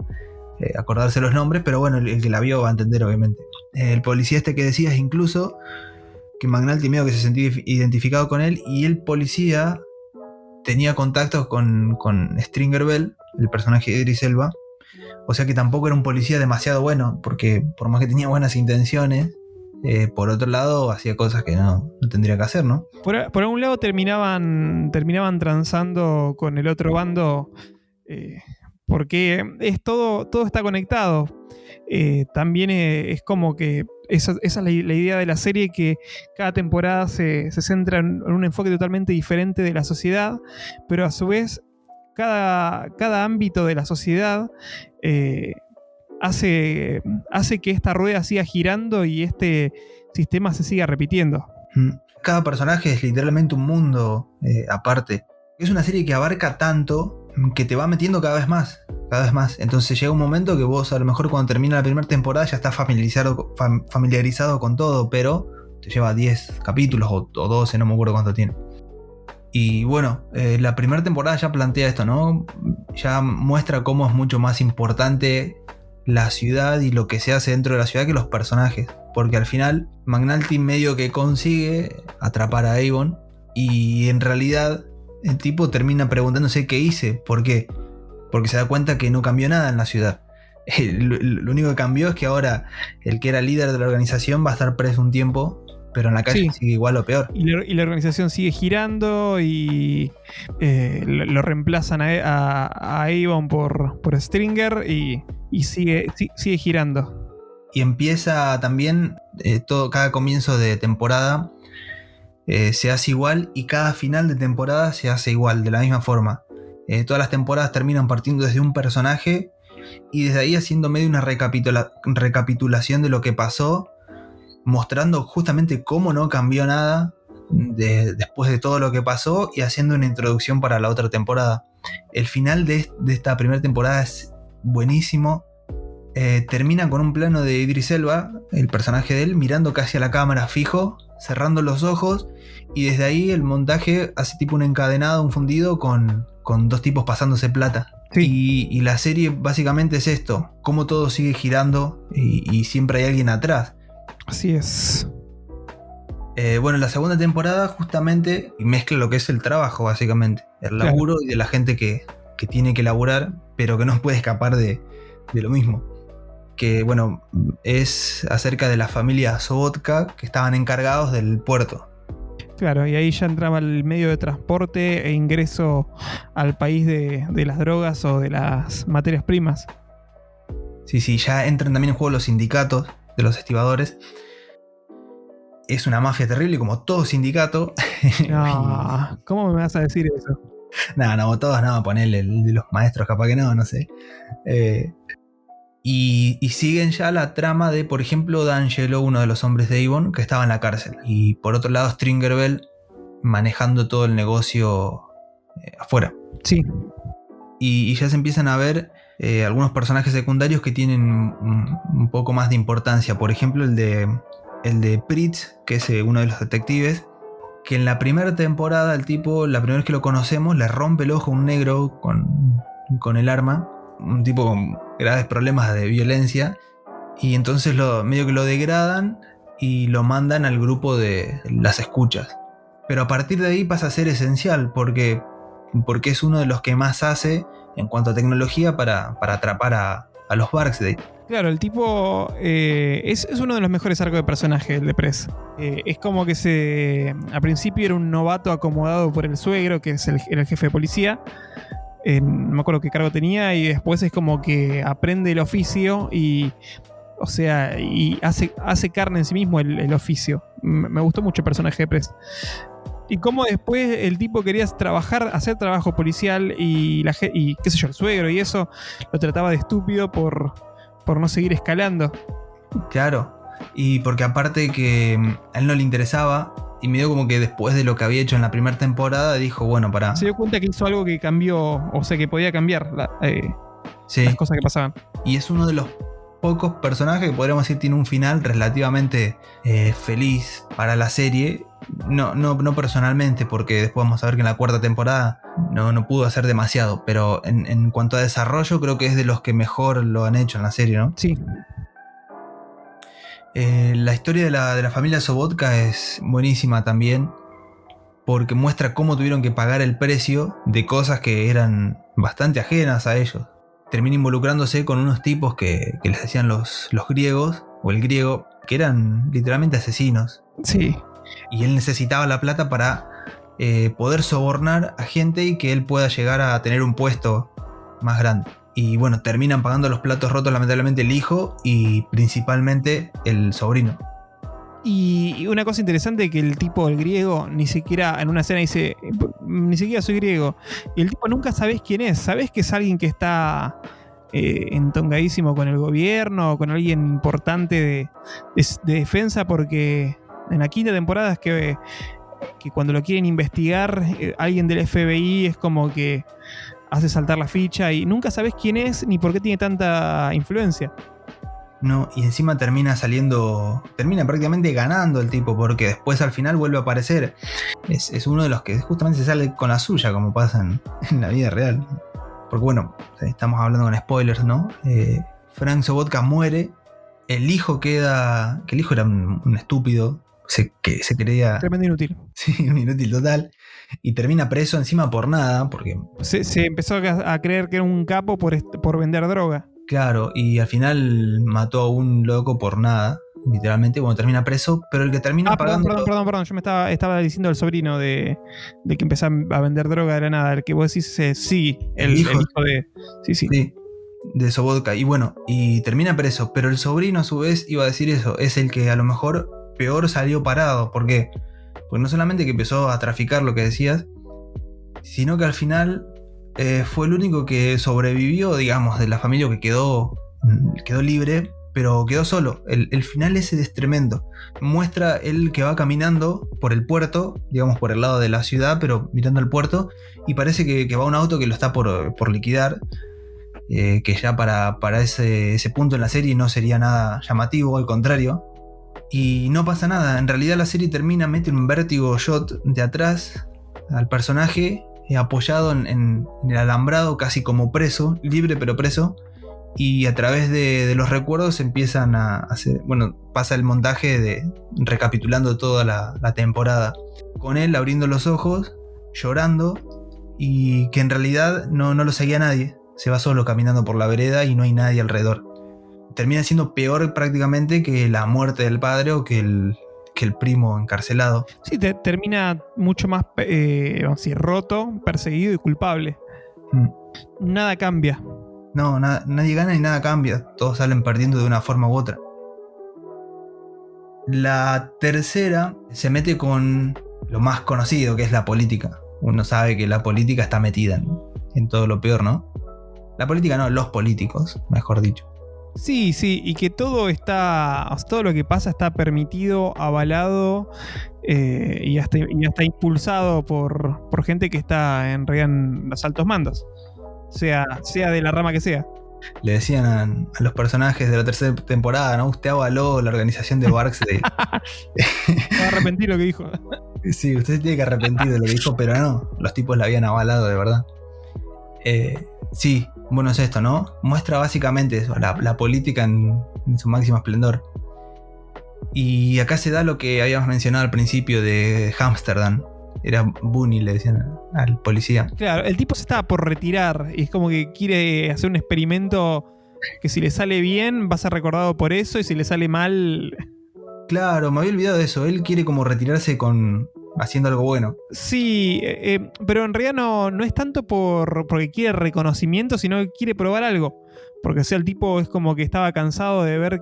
acordarse los nombres, pero bueno, el que la vio va a entender, obviamente. El policía este que decías, incluso, que McNulty medio que se sentía identificado con él, y el policía tenía contactos con Stringer Bell, el personaje de Idris Elba. O sea que tampoco era un policía demasiado bueno, porque por más que tenía buenas intenciones, por otro lado hacía cosas que no tendría que hacer, ¿no? Por un lado terminaban transando con el otro bando, porque todo está conectado. También es como que esa es la idea de la serie, que cada temporada se centra en un enfoque totalmente diferente de la sociedad, pero a su vez cada ámbito de la sociedad hace que esta rueda siga girando y este sistema se siga repitiendo. Cada personaje es literalmente un mundo aparte. Es una serie que abarca tanto que te va metiendo cada vez más. Entonces llega un momento que vos, a lo mejor cuando termina la primera temporada, ya estás familiarizado con todo, pero te lleva 10 capítulos o 12, no me acuerdo cuánto tiene. Y bueno, la primera temporada ya plantea esto, ¿no? Ya muestra cómo es mucho más importante la ciudad y lo que se hace dentro de la ciudad que los personajes. Porque al final McNulty medio que consigue atrapar a Avon, y en realidad el tipo termina preguntándose qué hice, por qué. Porque se da cuenta que no cambió nada en la ciudad. Lo único que cambió es que ahora el que era líder de la organización va a estar preso un tiempo, pero en la calle sigue igual o peor. Y la organización sigue girando y lo reemplazan a Avon por Stringer y sigue girando. Y empieza también cada comienzo de temporada se hace igual, y cada final de temporada se hace igual, de la misma forma. Todas las temporadas terminan partiendo desde un personaje y desde ahí haciendo medio una recapitulación de lo que pasó, mostrando justamente cómo no cambió nada después de todo lo que pasó, y haciendo una introducción para la otra temporada. El final de esta primera temporada es buenísimo. Termina con un plano de Idris Elba, el personaje de él, mirando casi a la cámara fijo, cerrando los ojos, y desde ahí el montaje hace tipo un encadenado, un fundido con 2 tipos pasándose plata. Sí. Y la serie básicamente es esto, cómo todo sigue girando y siempre hay alguien atrás. Así es. Bueno, la segunda temporada justamente mezcla lo que es el trabajo, básicamente. El laburo, claro, y de la gente que tiene que laburar, pero que no puede escapar de lo mismo. Que bueno, es acerca de la familia Sobotka, que estaban encargados del puerto. Claro, y ahí ya entraba el medio de transporte e ingreso al país de las drogas o de las materias primas. Sí, ya entran también en juego los sindicatos de los estibadores. Es una mafia terrible, como todo sindicato. No, ¿cómo me vas a decir eso? No, todos no, ponerle el de los maestros, capaz que no sé. Y siguen ya la trama de, por ejemplo, D'Angelo, uno de los hombres de Avon, que estaba en la cárcel. Y por otro lado, Stringer Bell manejando todo el negocio afuera. Sí. Y ya se empiezan a ver algunos personajes secundarios que tienen un poco más de importancia. Por ejemplo, el de Pritz, que es uno de los detectives, que en la primera temporada el tipo, la primera vez que lo conocemos, le rompe el ojo a un negro con el arma. un tipo con graves problemas de violencia. Y entonces medio que lo degradan y lo mandan al grupo de las escuchas. Pero a partir de ahí pasa a ser esencial porque es uno de los que más hace en cuanto a tecnología para atrapar a los Barksdale. Claro, el tipo es uno de los mejores arcos de personaje, el de Press. Es como que al principio era un novato acomodado por el suegro, que era el jefe de policía. No me acuerdo qué cargo tenía, y después es como que aprende el oficio y hace carne en sí mismo el oficio. Me gustó mucho el personaje de Press. Y cómo después el tipo quería hacer trabajo policial y qué sé yo, el suegro y eso lo trataba de estúpido por no seguir escalando. Claro, y porque aparte que a él no le interesaba, y medio como que después de lo que había hecho en la primera temporada dijo, bueno, para... Se dio cuenta que hizo algo que cambió, o sea, que podía cambiar sí. las cosas que pasaban. Y es uno de los pocos personajes que podríamos decir tiene un final relativamente feliz para la serie. No personalmente, porque después vamos a ver que en la cuarta temporada no pudo hacer demasiado, pero en cuanto a desarrollo creo que es de los que mejor lo han hecho en la serie, ¿no? Sí. La historia de la familia Sobotka es buenísima también, porque muestra cómo tuvieron que pagar el precio de cosas que eran bastante ajenas a ellos. Termina involucrándose con unos tipos que les decían los griegos, o el griego, que eran literalmente asesinos. Sí. Y él necesitaba la plata para poder sobornar a gente y que él pueda llegar a tener un puesto más grande. Y bueno, terminan pagando los platos rotos lamentablemente el hijo y principalmente el sobrino. Y una cosa interesante, que el tipo, el griego, ni siquiera en una escena dice, ni siquiera soy griego. Y el tipo nunca sabés quién es. Sabés que es alguien que está entongadísimo con el gobierno, o con alguien importante de defensa, porque en la quinta temporada es que cuando lo quieren investigar, alguien del FBI es como que hace saltar la ficha y nunca sabés quién es ni por qué tiene tanta influencia. No, y encima termina prácticamente ganando el tipo, porque después al final vuelve a aparecer. Es uno de los que justamente se sale con la suya, como pasa en la vida real. Porque bueno, estamos hablando con spoilers, ¿no? Frank Sobotka muere, el hijo queda... que el hijo era un estúpido, que se creía... Tremendo inútil. Sí, un inútil total. Y termina preso encima por nada, porque... Se empezó a creer que era un capo por vender droga. Claro, y al final mató a un loco por nada, literalmente, cuando termina preso, pero el que termina pagando... Perdón, yo me estaba diciendo el sobrino de que empezó a vender droga de la nada, el que vos decís, sí, el hijo de... Sí, de Sobotka, y bueno, y termina preso, pero el sobrino a su vez iba a decir eso, es el que a lo mejor peor salió parado. ¿Por qué? Pues no solamente que empezó a traficar lo que decías, sino que al final... fue el único que sobrevivió, digamos, de la familia, que quedó libre, pero quedó solo. El final ese es tremendo. Muestra él que va caminando por el puerto, digamos por el lado de la ciudad, pero mirando el puerto, y parece que va un auto que lo está por liquidar, que ya para ese punto en la serie no sería nada llamativo, al contrario. Y no pasa nada. En realidad la serie mete un vértigo shot de atrás al personaje, apoyado en el alambrado, casi como preso, libre pero preso, y a través de los recuerdos empiezan a hacer, bueno, pasa el montaje recapitulando toda la temporada, con él abriendo los ojos, llorando, y que en realidad no lo seguía nadie, se va solo caminando por la vereda y no hay nadie alrededor. Termina siendo peor prácticamente que la muerte del padre o que el primo encarcelado. Sí, termina mucho más vamos a decir, roto, perseguido y culpable. Nada cambia. No, nadie gana y nada cambia. Todos salen perdiendo de una forma u otra. La tercera se mete con lo más conocido, que es la política. Uno sabe que la política está metida en todo lo peor, ¿no? La política no, los políticos, mejor dicho. Sí, y que todo lo que pasa está permitido, avalado y hasta impulsado por gente que está en realidad en los altos mandos, sea de la rama que sea. Le decían a los personajes de la tercera temporada, ¿no? Usted avaló la organización de Barksdale. Se va a arrepentir lo que dijo. Sí, usted se tiene que arrepentir de lo que dijo, pero no, los tipos la habían avalado de verdad. Sí, bueno, es esto, ¿no? Muestra básicamente eso, la política en su máximo esplendor. Y acá se da lo que habíamos mencionado al principio de Amsterdam. Era Bunny, le decían al policía. Claro, el tipo se estaba por retirar y es como que quiere hacer un experimento que si le sale bien va a ser recordado por eso y si le sale mal... Claro, me había olvidado de eso. Él quiere como retirarse haciendo algo bueno. Sí, pero en realidad no es tanto porque quiere reconocimiento, sino que quiere probar algo. Porque o sea, el tipo es como que estaba cansado de ver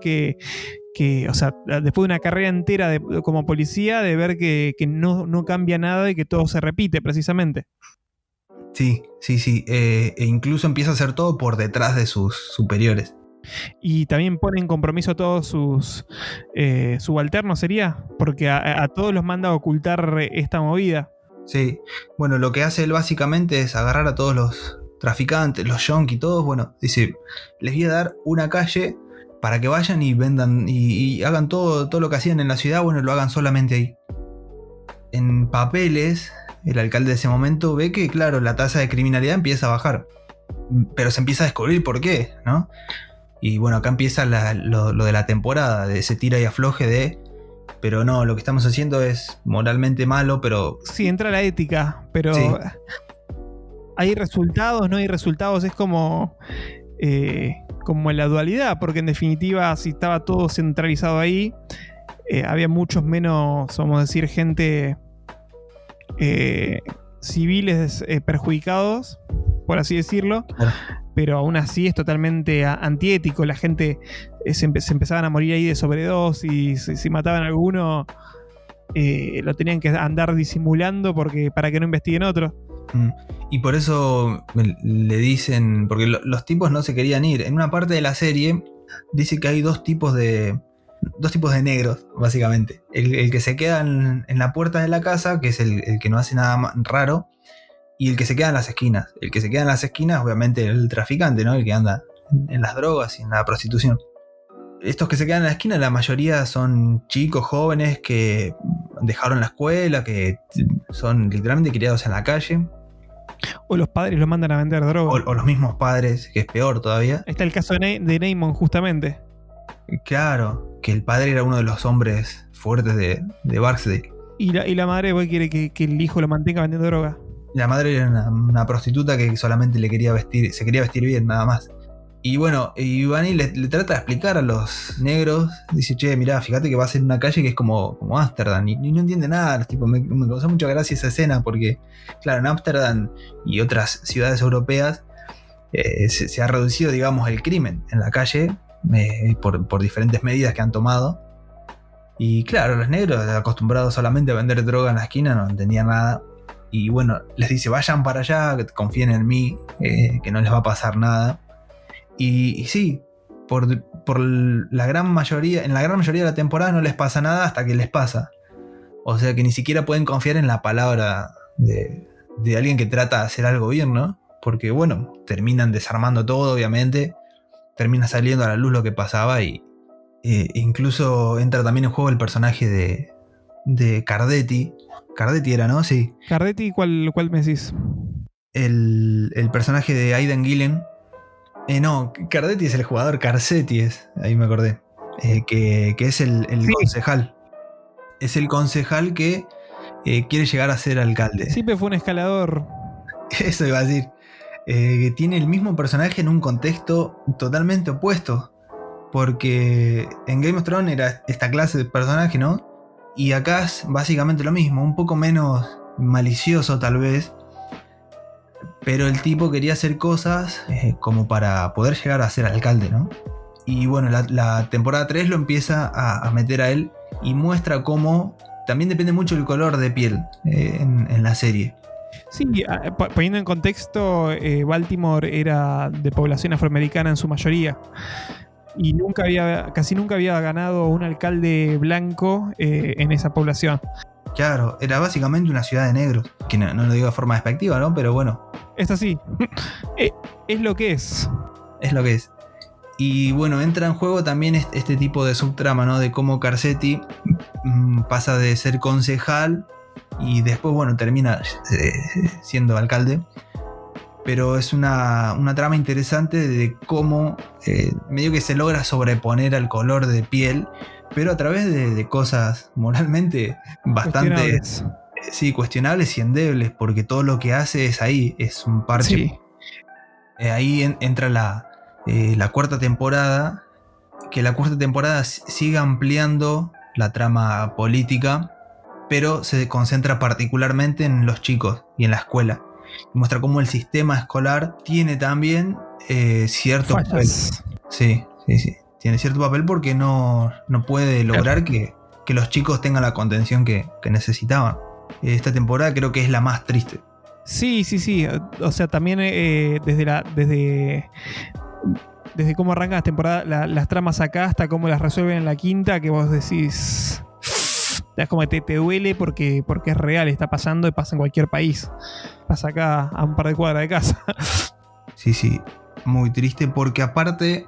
o sea, después de una carrera entera como policía, de ver que no cambia nada y que todo se repite precisamente. Sí. E incluso empieza a hacer todo por detrás de sus superiores. Y también pone en compromiso a todos sus subalternos, ¿sería? Porque a todos los manda a ocultar esta movida. Sí, bueno, lo que hace él básicamente es agarrar a todos los traficantes, los yonkis, todos, bueno, dice, les voy a dar una calle para que vayan y vendan y hagan todo lo que hacían en la ciudad, bueno, lo hagan solamente ahí. En papeles, el alcalde de ese momento ve que, claro, la tasa de criminalidad empieza a bajar, pero se empieza a descubrir por qué, ¿no? Y bueno, acá empieza lo de la temporada, de ese tira y afloje de... Pero no, lo que estamos haciendo es moralmente malo, pero... Sí, entra la ética, pero... Sí. Hay resultados, no hay resultados, es como en la dualidad, porque en definitiva, si estaba todo centralizado ahí, había muchos menos, vamos a decir, gente civiles perjudicados, por así decirlo. Claro. Pero aún así es totalmente antiético. La gente se empezaban a morir ahí de sobredosis. Si mataban a alguno, lo tenían que andar disimulando para que no investiguen otro. Y por eso le dicen, porque los tipos no se querían ir. En una parte de la serie dice que hay dos tipos de negros, básicamente. El que se queda en la puerta de la casa, que es el que no hace nada raro, y el que se queda en las esquinas. El que se queda en las esquinas, obviamente, el traficante, ¿no? El que anda en las drogas y en la prostitución. Estos que se quedan en la esquina, la mayoría son chicos jóvenes que dejaron la escuela, que son literalmente criados en la calle. O los padres los mandan a vender droga. O los mismos padres, que es peor todavía. Está el caso de Namon, justamente. Claro, que el padre era uno de los hombres fuertes de Barksdale. Y la madre quiere que el hijo lo mantenga vendiendo droga. La madre era una prostituta que solamente se quería vestir bien, nada más. Y bueno, Bunny le trata de explicar a los negros. Dice, che, mirá, fíjate que va a ser una calle que es como Ámsterdam. Y no entiende nada. Tipo, me causó mucha gracia esa escena porque, claro, en Ámsterdam y otras ciudades europeas se ha reducido, digamos, el crimen en la calle por diferentes medidas que han tomado. Y claro, los negros, acostumbrados solamente a vender droga en la esquina, no entendían nada. Y bueno, les dice, vayan para allá, que confíen en mí, que no les va a pasar nada. Y sí, por la gran mayoría, en la gran mayoría de la temporada no les pasa nada hasta que les pasa. O sea que ni siquiera pueden confiar en la palabra de alguien que trata de hacer algo bien, ¿no? Porque bueno, terminan desarmando todo, obviamente. Termina saliendo a la luz lo que pasaba y incluso entra también en juego el personaje de Cardetti. Cardetti era, ¿no? Sí. Cardetti, ¿cuál me decís? El personaje de Aidan Gillen. No, Cardetti es el jugador, Carcetti es, ahí me acordé. Que es el sí. Concejal. Es el concejal que quiere llegar a ser alcalde. Siempre fue un escalador. Eso iba a decir. Que tiene el mismo personaje en un contexto totalmente opuesto. Porque en Game of Thrones era esta clase de personaje, ¿no? Y acá es básicamente lo mismo, un poco menos malicioso tal vez. Pero el tipo quería hacer cosas como para poder llegar a ser alcalde, ¿no? Y bueno, la temporada 3 lo empieza a meter a él y muestra cómo también depende mucho del color de piel en la serie. Sí, poniendo en contexto, Baltimore era de población afroamericana en su mayoría. Y casi nunca había ganado un alcalde blanco en esa población. Claro, era básicamente una ciudad de negros. Que no lo digo de forma despectiva, ¿no? Pero bueno. Es así. Es lo que es. Es lo que es. Y bueno, entra en juego también este tipo de subtrama, ¿no? De cómo Carcetti pasa de ser concejal y después, bueno, termina siendo alcalde. pero es una trama interesante de cómo medio que se logra sobreponer al color de piel, pero a través de cosas moralmente bastante sí, cuestionables y endebles, porque todo lo que hace es ahí, es un parche. Sí. Ahí entra la cuarta temporada, que la cuarta temporada sigue ampliando la trama política, pero se concentra particularmente en los chicos y en la escuela. Y muestra cómo el sistema escolar tiene también cierto papel. Sí. Tiene cierto papel porque no puede lograr que los chicos tengan la contención que necesitaban. Esta temporada creo que es la más triste. Sí. O sea, también desde cómo arranca la temporada, las tramas acá hasta cómo las resuelven en la quinta, que vos decís. Es como que te duele porque es real, está pasando y pasa en cualquier país. Pasa acá a un par de cuadras de casa. Sí. Muy triste porque aparte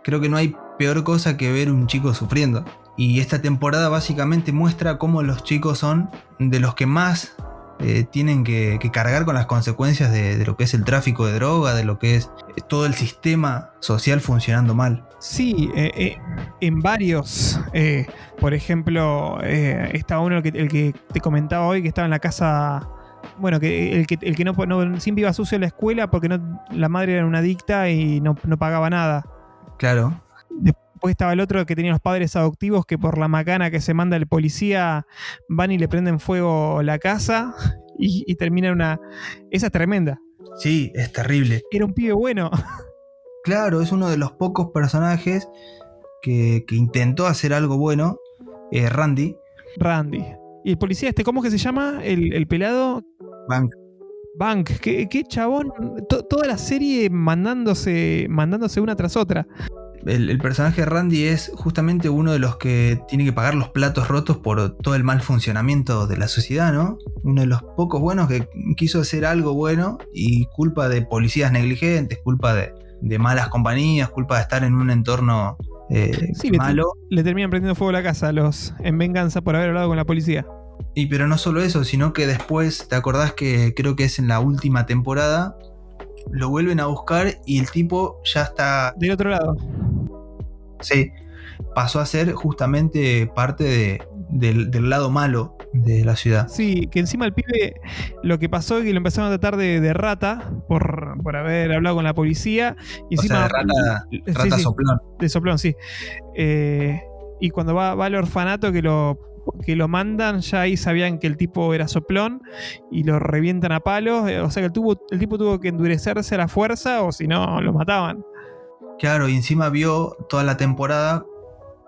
creo que no hay peor cosa que ver un chico sufriendo. Y esta temporada básicamente muestra cómo los chicos son de los que más tienen que cargar con las consecuencias de lo que es el tráfico de droga, de lo que es todo el sistema social funcionando mal. Sí, en varios. Por ejemplo, estaba uno el que te comentaba hoy, que estaba en la casa. Bueno, que el que no siempre iba sucio a la escuela porque la madre era una adicta y no pagaba nada. Claro. Después estaba el otro que tenía los padres adoptivos que por la macana que se manda el policía van y le prenden fuego la casa y termina Esa es tremenda. Sí, es terrible. Era un pibe bueno. Claro, es uno de los pocos personajes que intentó hacer algo bueno. Randy. Y el policía ¿cómo es que se llama? El pelado. Bank. ¿Qué chabón? Toda la serie mandándose una tras otra. El personaje de Randy es justamente uno de los que tiene que pagar los platos rotos por todo el mal funcionamiento de la sociedad, ¿no? Uno de los pocos buenos que quiso hacer algo bueno y culpa de policías negligentes, culpa de malas compañías, culpa de estar en un entorno malo. Le terminan prendiendo fuego la casa en venganza por haber hablado con la policía. Pero no solo eso, sino que después, ¿te acordás que creo que es en la última temporada? Lo vuelven a buscar y el tipo ya está... del otro lado. Sí, pasó a ser justamente parte del lado malo de la ciudad. Sí, que encima el pibe lo que pasó es que lo empezaron a tratar de rata por haber hablado con la policía. Y encima, de rata soplón. De soplón, sí. Y cuando va al orfanato que lo mandan, ya ahí sabían que el tipo era soplón y lo revientan a palos. O sea que el tipo tuvo que endurecerse a la fuerza o si no, lo mataban. Claro, y encima vio toda la temporada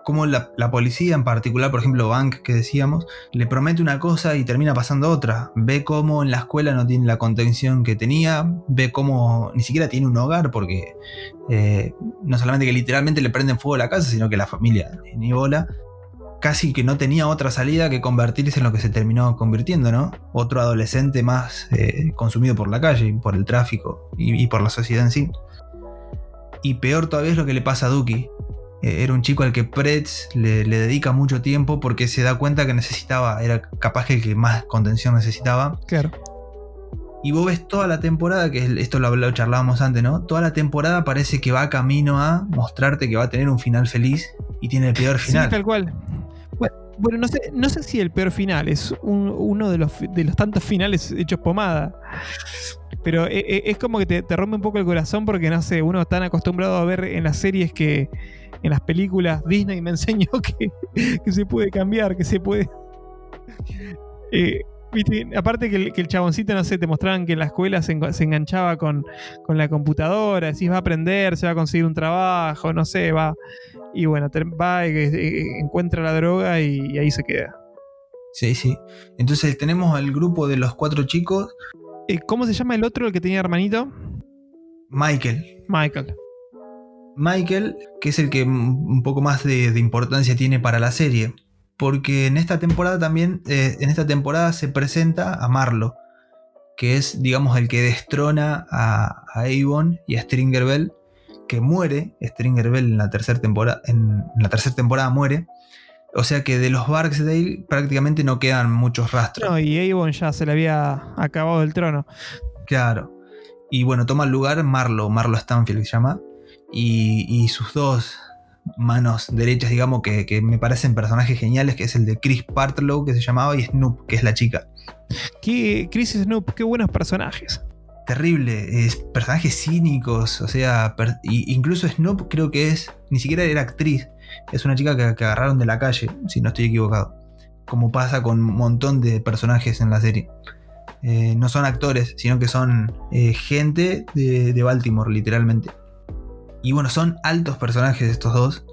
cómo la policía, en particular, por ejemplo, Bank, que decíamos, le promete una cosa y termina pasando otra. Ve cómo en la escuela no tiene la contención que tenía, ve cómo ni siquiera tiene un hogar, porque no solamente que literalmente le prenden fuego a la casa, sino que la familia ni bola. Casi que no tenía otra salida que convertirse en lo que se terminó convirtiendo, ¿no? Otro adolescente más consumido por la calle, por el tráfico y por la sociedad en sí. Y peor todavía es lo que le pasa a Duki. Era un chico al que Pretz le dedica mucho tiempo porque se da cuenta que era capaz que el que más contención necesitaba. Claro. Y vos ves toda la temporada, que esto lo charlábamos antes, ¿no? Toda la temporada parece que va camino a mostrarte que va a tener un final feliz y tiene el peor final. Sí, tal cual. Bueno, no sé si el peor final es uno de los tantos finales hechos pomada. Pero es como que te rompe un poco el corazón porque, no sé, uno está tan acostumbrado a ver en las series que en las películas Disney me enseñó que se puede cambiar, que se puede... ¿viste? Aparte que el chaboncito, no sé, te mostraban que en la escuela se enganchaba con la computadora, decís va a aprender, se va a conseguir un trabajo, no sé, va... Y bueno, va y encuentra la droga y ahí se queda. Sí. Entonces tenemos al grupo de los 4 chicos. ¿Cómo se llama el otro, el que tenía hermanito? Michael, que es el que un poco más de importancia tiene para la serie. Porque en esta temporada también, se presenta a Marlo, que es, digamos, el que destrona a Avon y a Stringer Bell, que muere. Stringer Bell en la tercera temporada muere. O sea que de los Barksdale prácticamente no quedan muchos rastros. No, y Avon ya se le había acabado el trono. Claro. Y bueno, toma el lugar Marlo Stanfield que se llama, y sus dos manos derechas, digamos, que me parecen personajes geniales, que es el de Chris Partlow, que se llamaba, y Snoop, que es la chica. Chris y Snoop, qué buenos personajes. Terrible, personajes cínicos, o sea, incluso Snoop creo que ni siquiera era actriz, es una chica que agarraron de la calle, si no estoy equivocado, como pasa con un montón de personajes en la serie. No son actores, sino que son gente de Baltimore, literalmente. Y bueno, son altos personajes estos dos,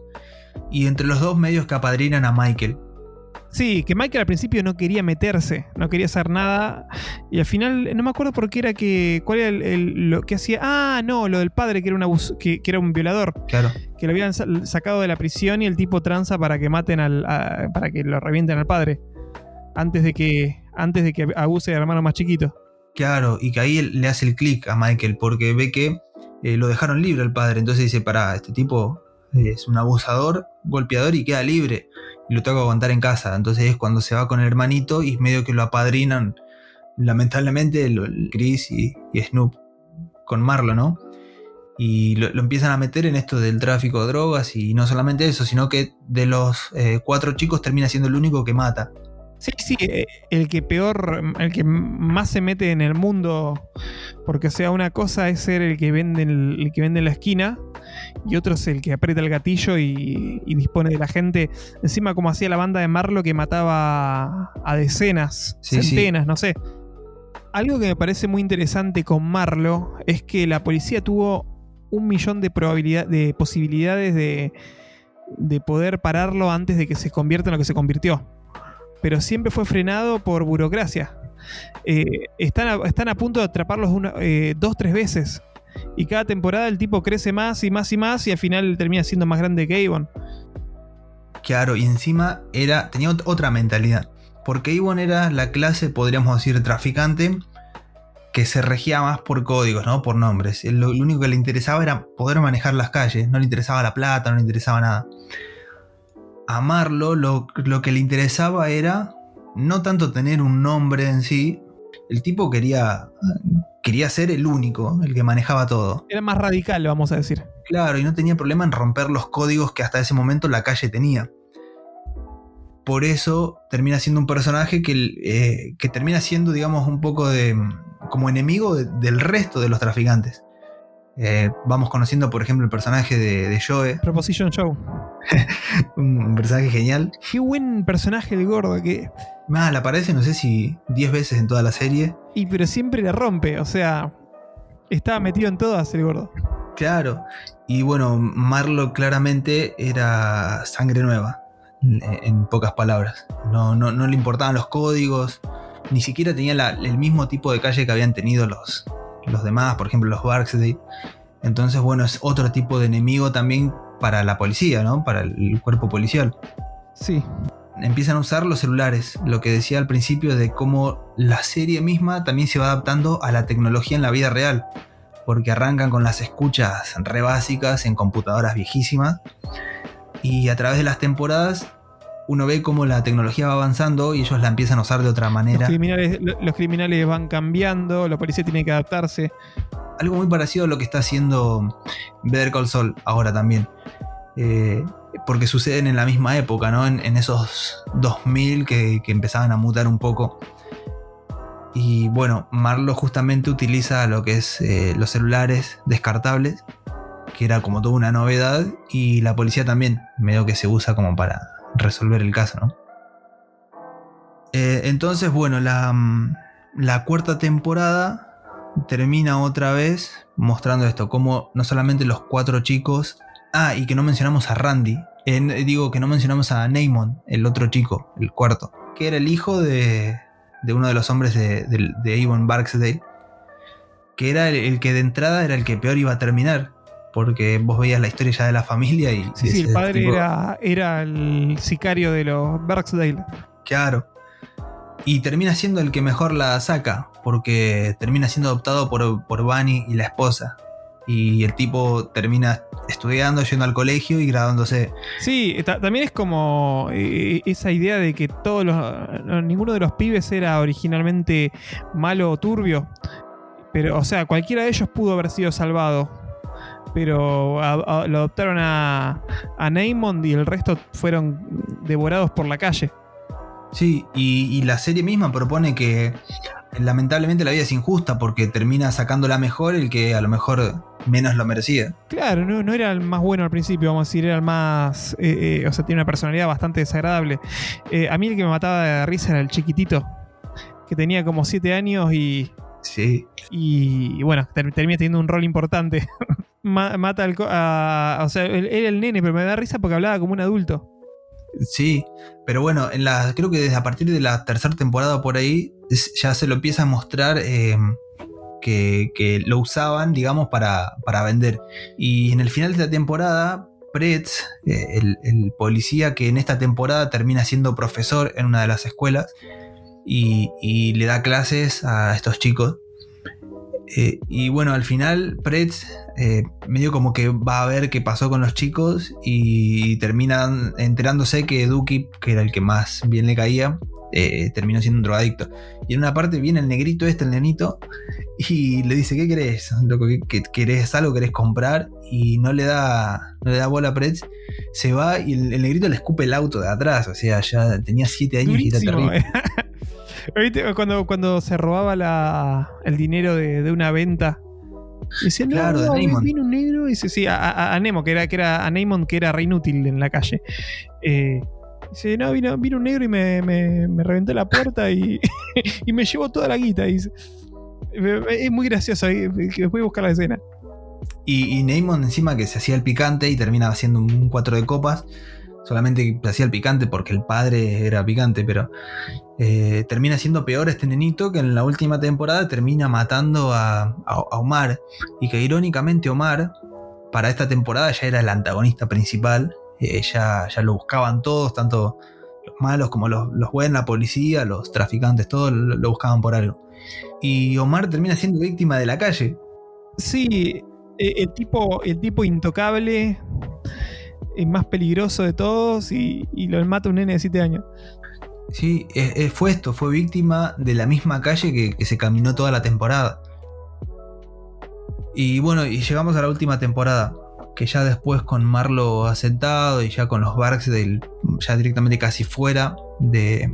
y entre los dos medios que apadrinan a Michael. Sí, que Michael al principio no quería meterse, no quería hacer nada. Y al final, no me acuerdo por qué era cuál era lo que hacía. Ah, no, lo del padre, que era que era un violador. Claro. Que lo habían sacado de la prisión y el tipo tranza para que maten para que lo revienten al padre. Antes de que abuse del hermano más chiquito. Claro, y que ahí él le hace el clic a Michael, porque ve que lo dejaron libre al padre. Entonces dice, pará, este tipo es un abusador, golpeador y queda libre. Y lo tengo que aguantar en casa. Entonces es cuando se va con el hermanito y medio que lo apadrinan, lamentablemente, Chris y Snoop con Marlo, ¿no? Y lo empiezan a meter en esto del tráfico de drogas, y no solamente eso, sino que de los 4 chicos termina siendo el único que mata. Sí, el que más se mete en el mundo, porque o sea, una cosa es ser el que vende en la esquina, y otro es el que aprieta el gatillo y dispone de la gente. Encima, como hacía la banda de Marlo, que mataba a decenas, centenas, no sé. Algo que me parece muy interesante con Marlo es que la policía tuvo 1.000.000 de posibilidades de poder pararlo antes de que se convierta en lo que se convirtió. Pero siempre fue frenado por burocracia. Están a punto de atraparlos 2-3 veces. Y cada temporada el tipo crece más y más y más, y al final termina siendo más grande que Avon. Claro, y encima tenía otra mentalidad. Porque Avon era la clase, podríamos decir, traficante, que se regía más por códigos, ¿no? Por nombres. Lo único que le interesaba era poder manejar las calles. No le interesaba la plata, no le interesaba nada. A Marlo lo que le interesaba era no tanto tener un nombre en sí. El tipo quería ser el único, el que manejaba todo. Era más radical, vamos a decir. Claro, y no tenía problema en romper los códigos que hasta ese momento la calle tenía. Por eso termina siendo un personaje que termina siendo, digamos, un poco como enemigo del resto de los traficantes. Vamos conociendo, por ejemplo, el personaje de Joe. Proposition Show. Un personaje genial. Qué buen personaje el gordo que... Le aparece, no sé si 10 veces en toda la serie. Pero siempre la rompe, o sea, estaba metido en todas el gordo. Claro. Y bueno, Marlo claramente era sangre nueva, en pocas palabras. No le importaban los códigos, ni siquiera tenía el mismo tipo de calle que habían tenido los demás, por ejemplo los Barksdale. Entonces, bueno, es otro tipo de enemigo también para la policía, ¿no? Para el cuerpo policial. Sí. Empiezan a usar los celulares, lo que decía al principio de cómo la serie misma también se va adaptando a la tecnología en la vida real, porque arrancan con las escuchas re básicas en computadoras viejísimas, y a través de las temporadas uno ve cómo la tecnología va avanzando y ellos la empiezan a usar de otra manera. Los criminales van cambiando, la policía tiene que adaptarse. Algo muy parecido a lo que está haciendo Better Call Saul ahora también. Porque suceden en la misma época, ¿no? En esos 2000 que empezaban a mutar un poco. Y bueno, Marlo justamente utiliza lo que es los celulares descartables, que era como toda una novedad, y la policía también, medio que se usa como para resolver el caso, ¿no? Entonces, bueno, la cuarta temporada termina otra vez mostrando esto, como no solamente los 4 chicos... y que no mencionamos a Randy. Que no mencionamos a Namon, el otro chico, el cuarto, que era el hijo de uno de los hombres de Avon Barksdale, que era el que de entrada era el que peor iba a terminar, porque vos veías la historia ya de la familia y... Sí, el padre tipo, era el sicario de los Barksdale. Claro. Y termina siendo el que mejor la saca, porque termina siendo adoptado por Bunny y la esposa. Y el tipo termina estudiando, yendo al colegio y graduándose. Sí, también es como esa idea de que ninguno de los pibes era originalmente malo o turbio. Pero, o sea, cualquiera de ellos pudo haber sido salvado. Pero lo adoptaron a Namond y el resto fueron devorados por la calle. Sí, y la serie misma propone que lamentablemente la vida es injusta porque termina sacándola mejor el que a lo mejor menos lo merecía. Claro, no era el más bueno al principio, vamos a decir, era el más... o sea, tiene una personalidad bastante desagradable. A mí el que me mataba de risa era el chiquitito, que tenía como 7 años y... Sí. Y bueno, termina teniendo un rol importante. Mata o sea, él era el nene, pero me da risa porque hablaba como un adulto. Sí, pero bueno, creo que desde a partir de la tercera temporada por ahí ya se lo empieza a mostrar que lo usaban, digamos, para vender. Y en el final de la temporada, Pretz, el policía que en esta temporada termina siendo profesor en una de las escuelas y le da clases a estos chicos. Y bueno, al final Pretz medio como que va a ver qué pasó con los chicos y termina enterándose que Duki, que era el que más bien le caía, terminó siendo un drogadicto. Y en una parte viene el negrito el nenito, y le dice: ¿qué querés? Loco, ¿querés algo? ¿Querés comprar? Y no le da bola a Pretz. Se va y el negrito le escupe el auto de atrás. O sea, ya tenía 7 años. Durísimo, y era terrible. ¿Viste? Cuando se robaba el dinero de una venta. Decía, no, claro, no, de Namond. Vino un negro y dice, sí, a Nemo, que era a Namond, que era re inútil en la calle. Dice, no, vino un negro y me reventó la puerta y me llevó toda la guita. Dice. Es muy gracioso, que voy a buscar la escena. Y Namond encima que se hacía el picante y termina haciendo un 4 de copas. Solamente que se hacía el picante porque el padre era picante, pero termina siendo peor este nenito, que en la última temporada termina matando a Omar. Y que irónicamente Omar, para esta temporada, ya era el antagonista principal. Ya lo buscaban todos, tanto los malos como los buenos, la policía, los traficantes, todos lo buscaban por algo. Y Omar termina siendo víctima de la calle. Sí, el tipo intocable, el más peligroso de todos, y lo mata un nene de 7 años. Sí, fue víctima de la misma calle que se caminó toda la temporada. Y bueno, y llegamos a la última temporada, que ya después con Marlo asentado y ya con los Barksdale ya directamente casi fuera de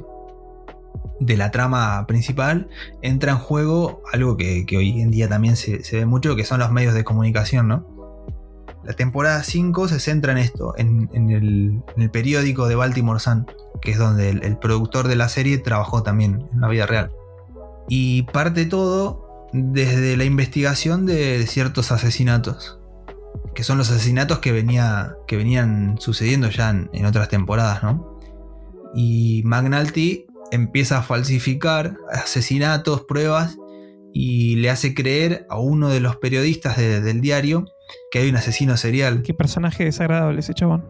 la trama principal, entra en juego algo que hoy en día también se ve mucho, que son los medios de comunicación, ¿no? La temporada 5 se centra en esto, en el periódico de Baltimore Sun, que es donde el productor de la serie trabajó también en la vida real. Y parte todo desde la investigación de ciertos asesinatos, que son los asesinatos que venían sucediendo ya en otras temporadas, ¿no? Y McNulty empieza a falsificar asesinatos, pruebas, y le hace creer a uno de los periodistas del diario que hay un asesino serial. Qué personaje desagradable ese chabón.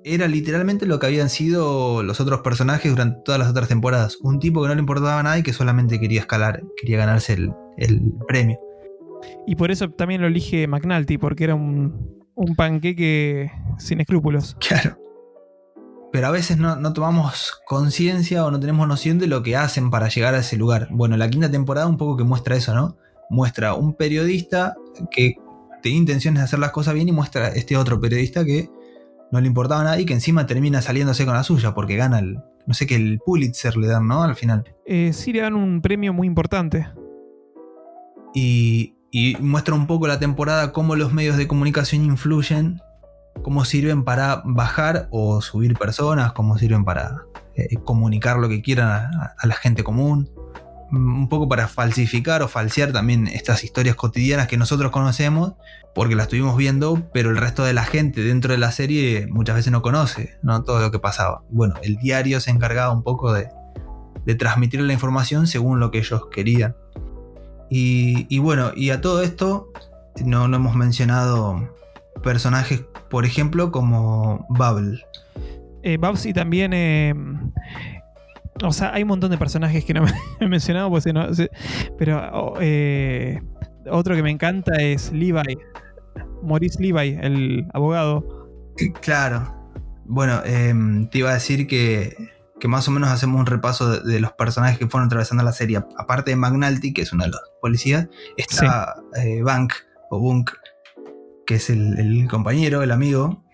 Era literalmente lo que habían sido los otros personajes durante todas las otras temporadas. Un tipo que no le importaba nada y que solamente quería escalar, quería ganarse el premio. Y por eso también lo elige McNulty, porque era un panqueque sin escrúpulos. Claro. Pero a veces no tomamos conciencia o no tenemos noción de lo que hacen para llegar a ese lugar. Bueno, la quinta temporada un poco que muestra eso, ¿no? Muestra un periodista que tenía intenciones de hacer las cosas bien, y muestra este otro periodista que no le importaba nada y que encima termina saliéndose con la suya porque gana no sé qué, el Pulitzer le dan, ¿no? Al final. Sí, le dan un premio muy importante. Y muestra un poco la temporada cómo los medios de comunicación influyen, cómo sirven para bajar o subir personas, cómo sirven para comunicar lo que quieran a la gente común. Un poco para falsificar o falsear también estas historias cotidianas que nosotros conocemos porque las estuvimos viendo, pero el resto de la gente dentro de la serie muchas veces no conoce, ¿no? Todo lo que pasaba. Bueno, el diario se encargaba un poco de transmitir la información según lo que ellos querían. Y bueno, y a todo esto no hemos mencionado personajes, por ejemplo, como Bubble. Babsy también... o sea, hay un montón de personajes que no me he mencionado, pues, no, pero otro que me encanta es Levi, Maurice Levi, el abogado. Claro. Bueno, te iba a decir que más o menos hacemos un repaso de los personajes que fueron atravesando la serie. Aparte de McNulty, que es uno de los policías, está Bank o Bunk, que es el compañero, el amigo,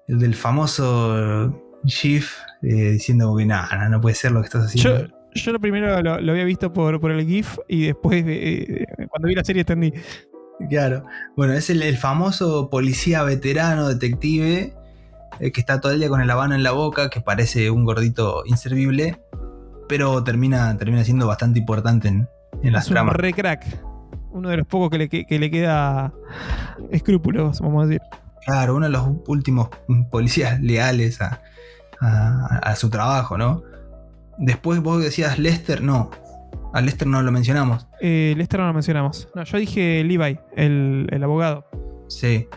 el del famoso Chief, diciendo que nada, no puede ser lo que estás haciendo. Yo lo primero lo había visto por el GIF y después cuando vi la serie entendí. Claro. Bueno, es el famoso policía veterano, detective, que está todo el día con el habano en la boca, que parece un gordito inservible, pero termina siendo bastante importante en las tramas. Es un re crack. Uno de los pocos que le queda escrúpulos, vamos a decir. Claro, uno de los últimos policías leales a su trabajo, ¿no? Después vos decías Lester, no. A Lester no lo mencionamos. Lester no lo mencionamos. No, yo dije Levi, el abogado. Sí.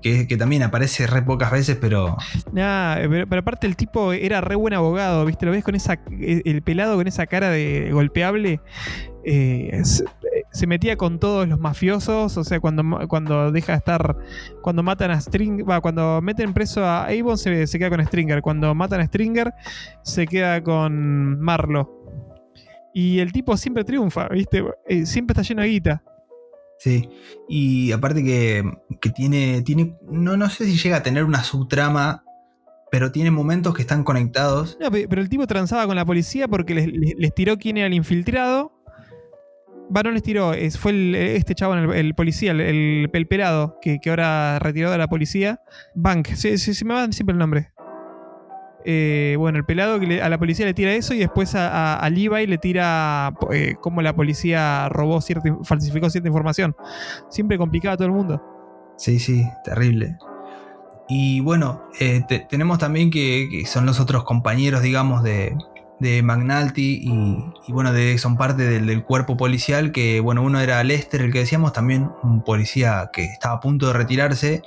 Que también aparece re pocas veces, pero... Pero aparte el tipo era re buen abogado, ¿viste? Lo ves con el pelado con esa cara de golpeable. Se metía con todos los mafiosos. O sea, cuando deja de estar... Cuando matan a Stringer... cuando meten preso a Avon se queda con Stringer. Cuando matan a Stringer se queda con Marlo. Y el tipo siempre triunfa, ¿viste? Siempre está lleno de guita. Sí, y aparte que tiene no sé si llega a tener una subtrama, pero tiene momentos que están conectados. No, pero el tipo transaba con la policía porque les tiró quién era el infiltrado. No les tiró, fue este chabón, el policía, el pelado, que ahora retirado de la policía. Bank, se me va siempre el nombre. Bueno, el pelado que a la policía le tira eso y después a Levi le tira cómo la policía falsificó cierta información. Siempre complicaba a todo el mundo. Sí, terrible. Y bueno, tenemos también que son los otros compañeros, digamos, de McNulty y bueno, son parte del cuerpo policial, que bueno, uno era Lester, el que decíamos, también un policía que estaba a punto de retirarse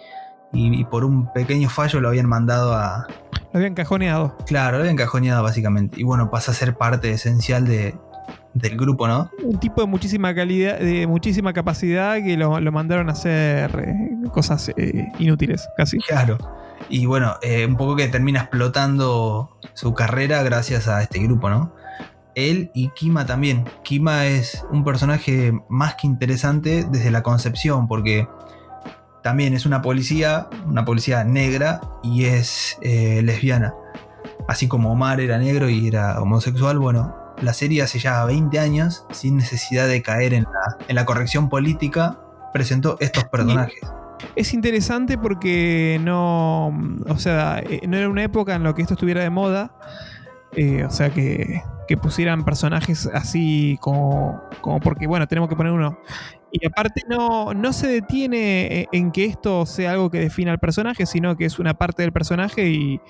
y por un pequeño fallo lo habían mandado a... Lo habían cajoneado. Claro, lo habían cajoneado básicamente. Y bueno, pasa a ser parte esencial del grupo, ¿no? Un tipo de muchísima calidad, de muchísima capacidad, que lo mandaron a hacer cosas inútiles, casi. Claro. Y bueno, un poco que termina explotando su carrera gracias a este grupo, ¿no? Él y Kima también. Kima es un personaje más que interesante desde la concepción, porque también es una policía negra y es lesbiana. Así como Omar era negro y era homosexual, bueno, la serie hace ya 20 años, sin necesidad de caer en la corrección política, presentó estos personajes. Es interesante porque no era una época en la que esto estuviera de moda. O sea, que pusieran personajes así como porque, bueno, tenemos que poner uno. Y aparte no se detiene en que esto sea algo que defina al personaje, sino que es una parte del personaje y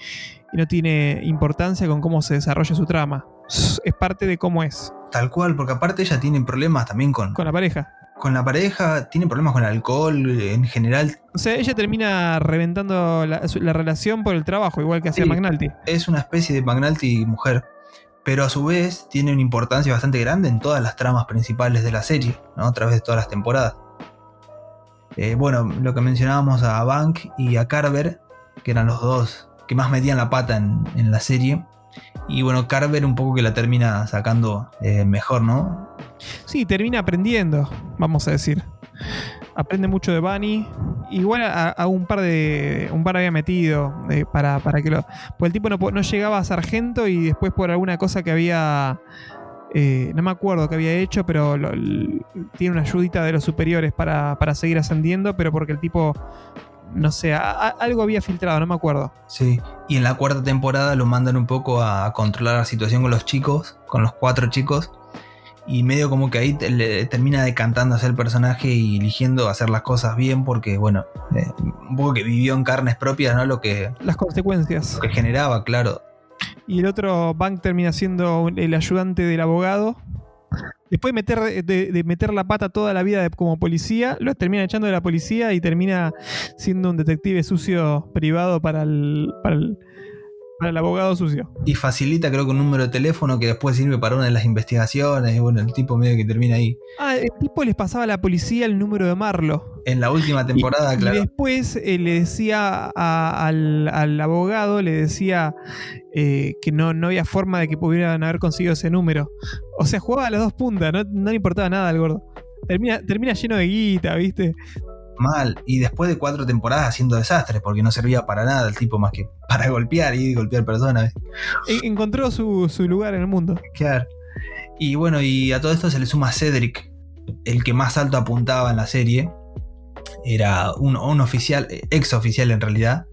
no tiene importancia con cómo se desarrolla su trama. Es parte de cómo es. Tal cual, porque aparte ella tiene problemas también con la pareja. Con la pareja, tiene problemas con el alcohol en general. O sea, ella termina reventando la relación por el trabajo, igual que hacía McNulty. Es una especie de McNulty mujer, pero a su vez tiene una importancia bastante grande en todas las tramas principales de la serie, ¿no? A través de todas las temporadas. Bueno, lo que mencionábamos a Bank y a Carver, que eran los dos que más metían la pata en la serie. Y bueno, Carver un poco que la termina sacando mejor, ¿no? Sí, termina aprendiendo, vamos a decir. Aprende mucho de Bunny. Igual a un par había metido para que lo... Pues el tipo no llegaba a sargento y después por alguna cosa que había... no me acuerdo qué había hecho, pero tiene una ayudita de los superiores para seguir ascendiendo, pero porque el tipo... No sé, algo había filtrado, no me acuerdo. Sí, y en la cuarta temporada lo mandan un poco a controlar la situación con los chicos, con los 4 chicos. Y medio como que ahí le termina decantándose el personaje y eligiendo hacer las cosas bien porque, bueno, un poco que vivió en carnes propias, ¿no? Las consecuencias. Lo que generaba, claro. Y el otro, Bank, termina siendo el ayudante del abogado. Después de meter la pata toda la vida como policía, lo termina echando de la policía y termina siendo un detective sucio privado para para el abogado sucio. Y facilita, creo que un número de teléfono que después sirve para una de las investigaciones. Y bueno, el tipo medio que termina ahí. El tipo les pasaba a la policía el número de Marlo. En la última temporada, claro. Y después le decía al abogado, le decía que no había forma de que pudieran haber conseguido ese número. O sea, jugaba a las dos puntas, no le importaba nada al gordo. Termina lleno de guita, ¿viste? Mal. Y después de 4 temporadas haciendo desastres, porque no servía para nada el tipo más que para golpear y golpear personas. Encontró su lugar en el mundo. Claro. Y bueno, y a todo esto se le suma Cedric, el que más alto apuntaba en la serie. Era un oficial, ex oficial en realidad.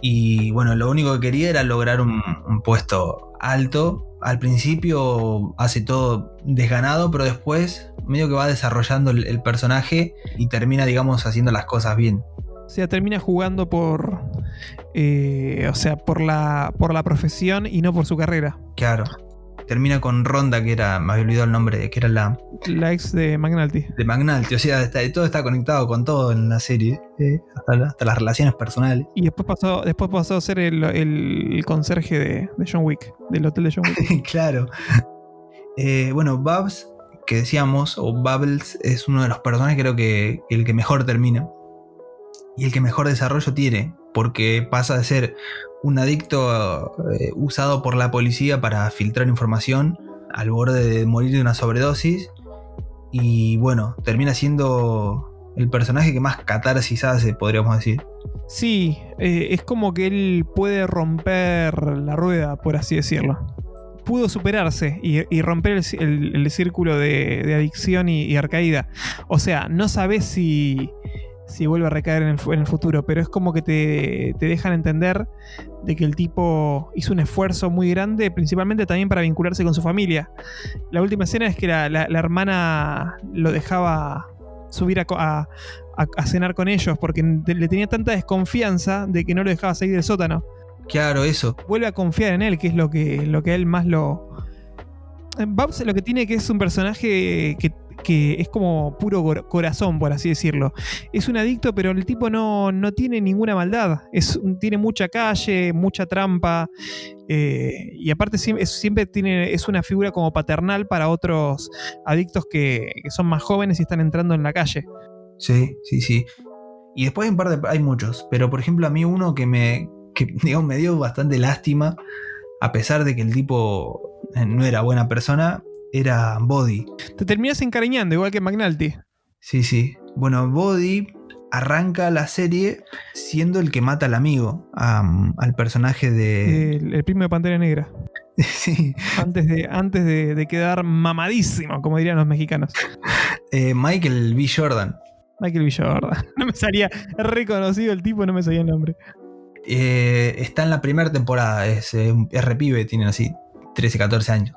Y bueno, lo único que quería era lograr un puesto alto. Al principio hace todo desganado, pero después medio que va desarrollando el personaje y termina, digamos, haciendo las cosas bien. O sea, termina jugando por la profesión y no por su carrera. Claro. Termina con Rhonda, que era, me había olvidado el nombre, que era la ex de McNulty. De McNulty, o sea, todo está conectado con todo en la serie, hasta las relaciones personales. Y después pasó a ser el conserje de John Wick, del hotel de John Wick. Claro. Bueno, Babs, que decíamos, o Bubbles, es uno de los personajes, creo que el que mejor termina. Y el que mejor desarrollo tiene, porque pasa de ser un adicto usado por la policía para filtrar información al borde de morir de una sobredosis. Y bueno, termina siendo el personaje que más catarsis hace, podríamos decir. Sí, es como que él puede romper la rueda, por así decirlo. Pudo superarse y romper el círculo de adicción y recaída. O sea, no sabes si vuelve a recaer en el futuro, pero es como que te dejan entender de que el tipo hizo un esfuerzo muy grande, principalmente también para vincularse con su familia. La última escena es que la hermana lo dejaba subir a cenar con ellos porque le tenía tanta desconfianza de que no lo dejaba salir del sótano. Claro, eso. Vuelve a confiar en él, que es lo que a él más lo... Babs lo que tiene que es un personaje que es como puro corazón, por así decirlo. Es un adicto, pero el tipo no tiene ninguna maldad. Tiene mucha calle, mucha trampa. Y aparte siempre es una figura como paternal para otros adictos que son más jóvenes y están entrando en la calle. Sí. Y después en parte hay muchos. Pero por ejemplo a mí uno que digamos, me dio bastante lástima, a pesar de que el tipo no era buena persona, era Body. Te terminas encariñando, igual que McNulty. Sí. Bueno, Body arranca la serie siendo el que mata al amigo, al personaje de... El primo de Pantera Negra. Sí. Antes de quedar mamadísimo, como dirían los mexicanos. Michael B. Jordan. Michael B. Jordan. No me salía reconocido el tipo, no me salía el nombre. Está en la primera temporada, es repibe, tienen así 13, 14 años.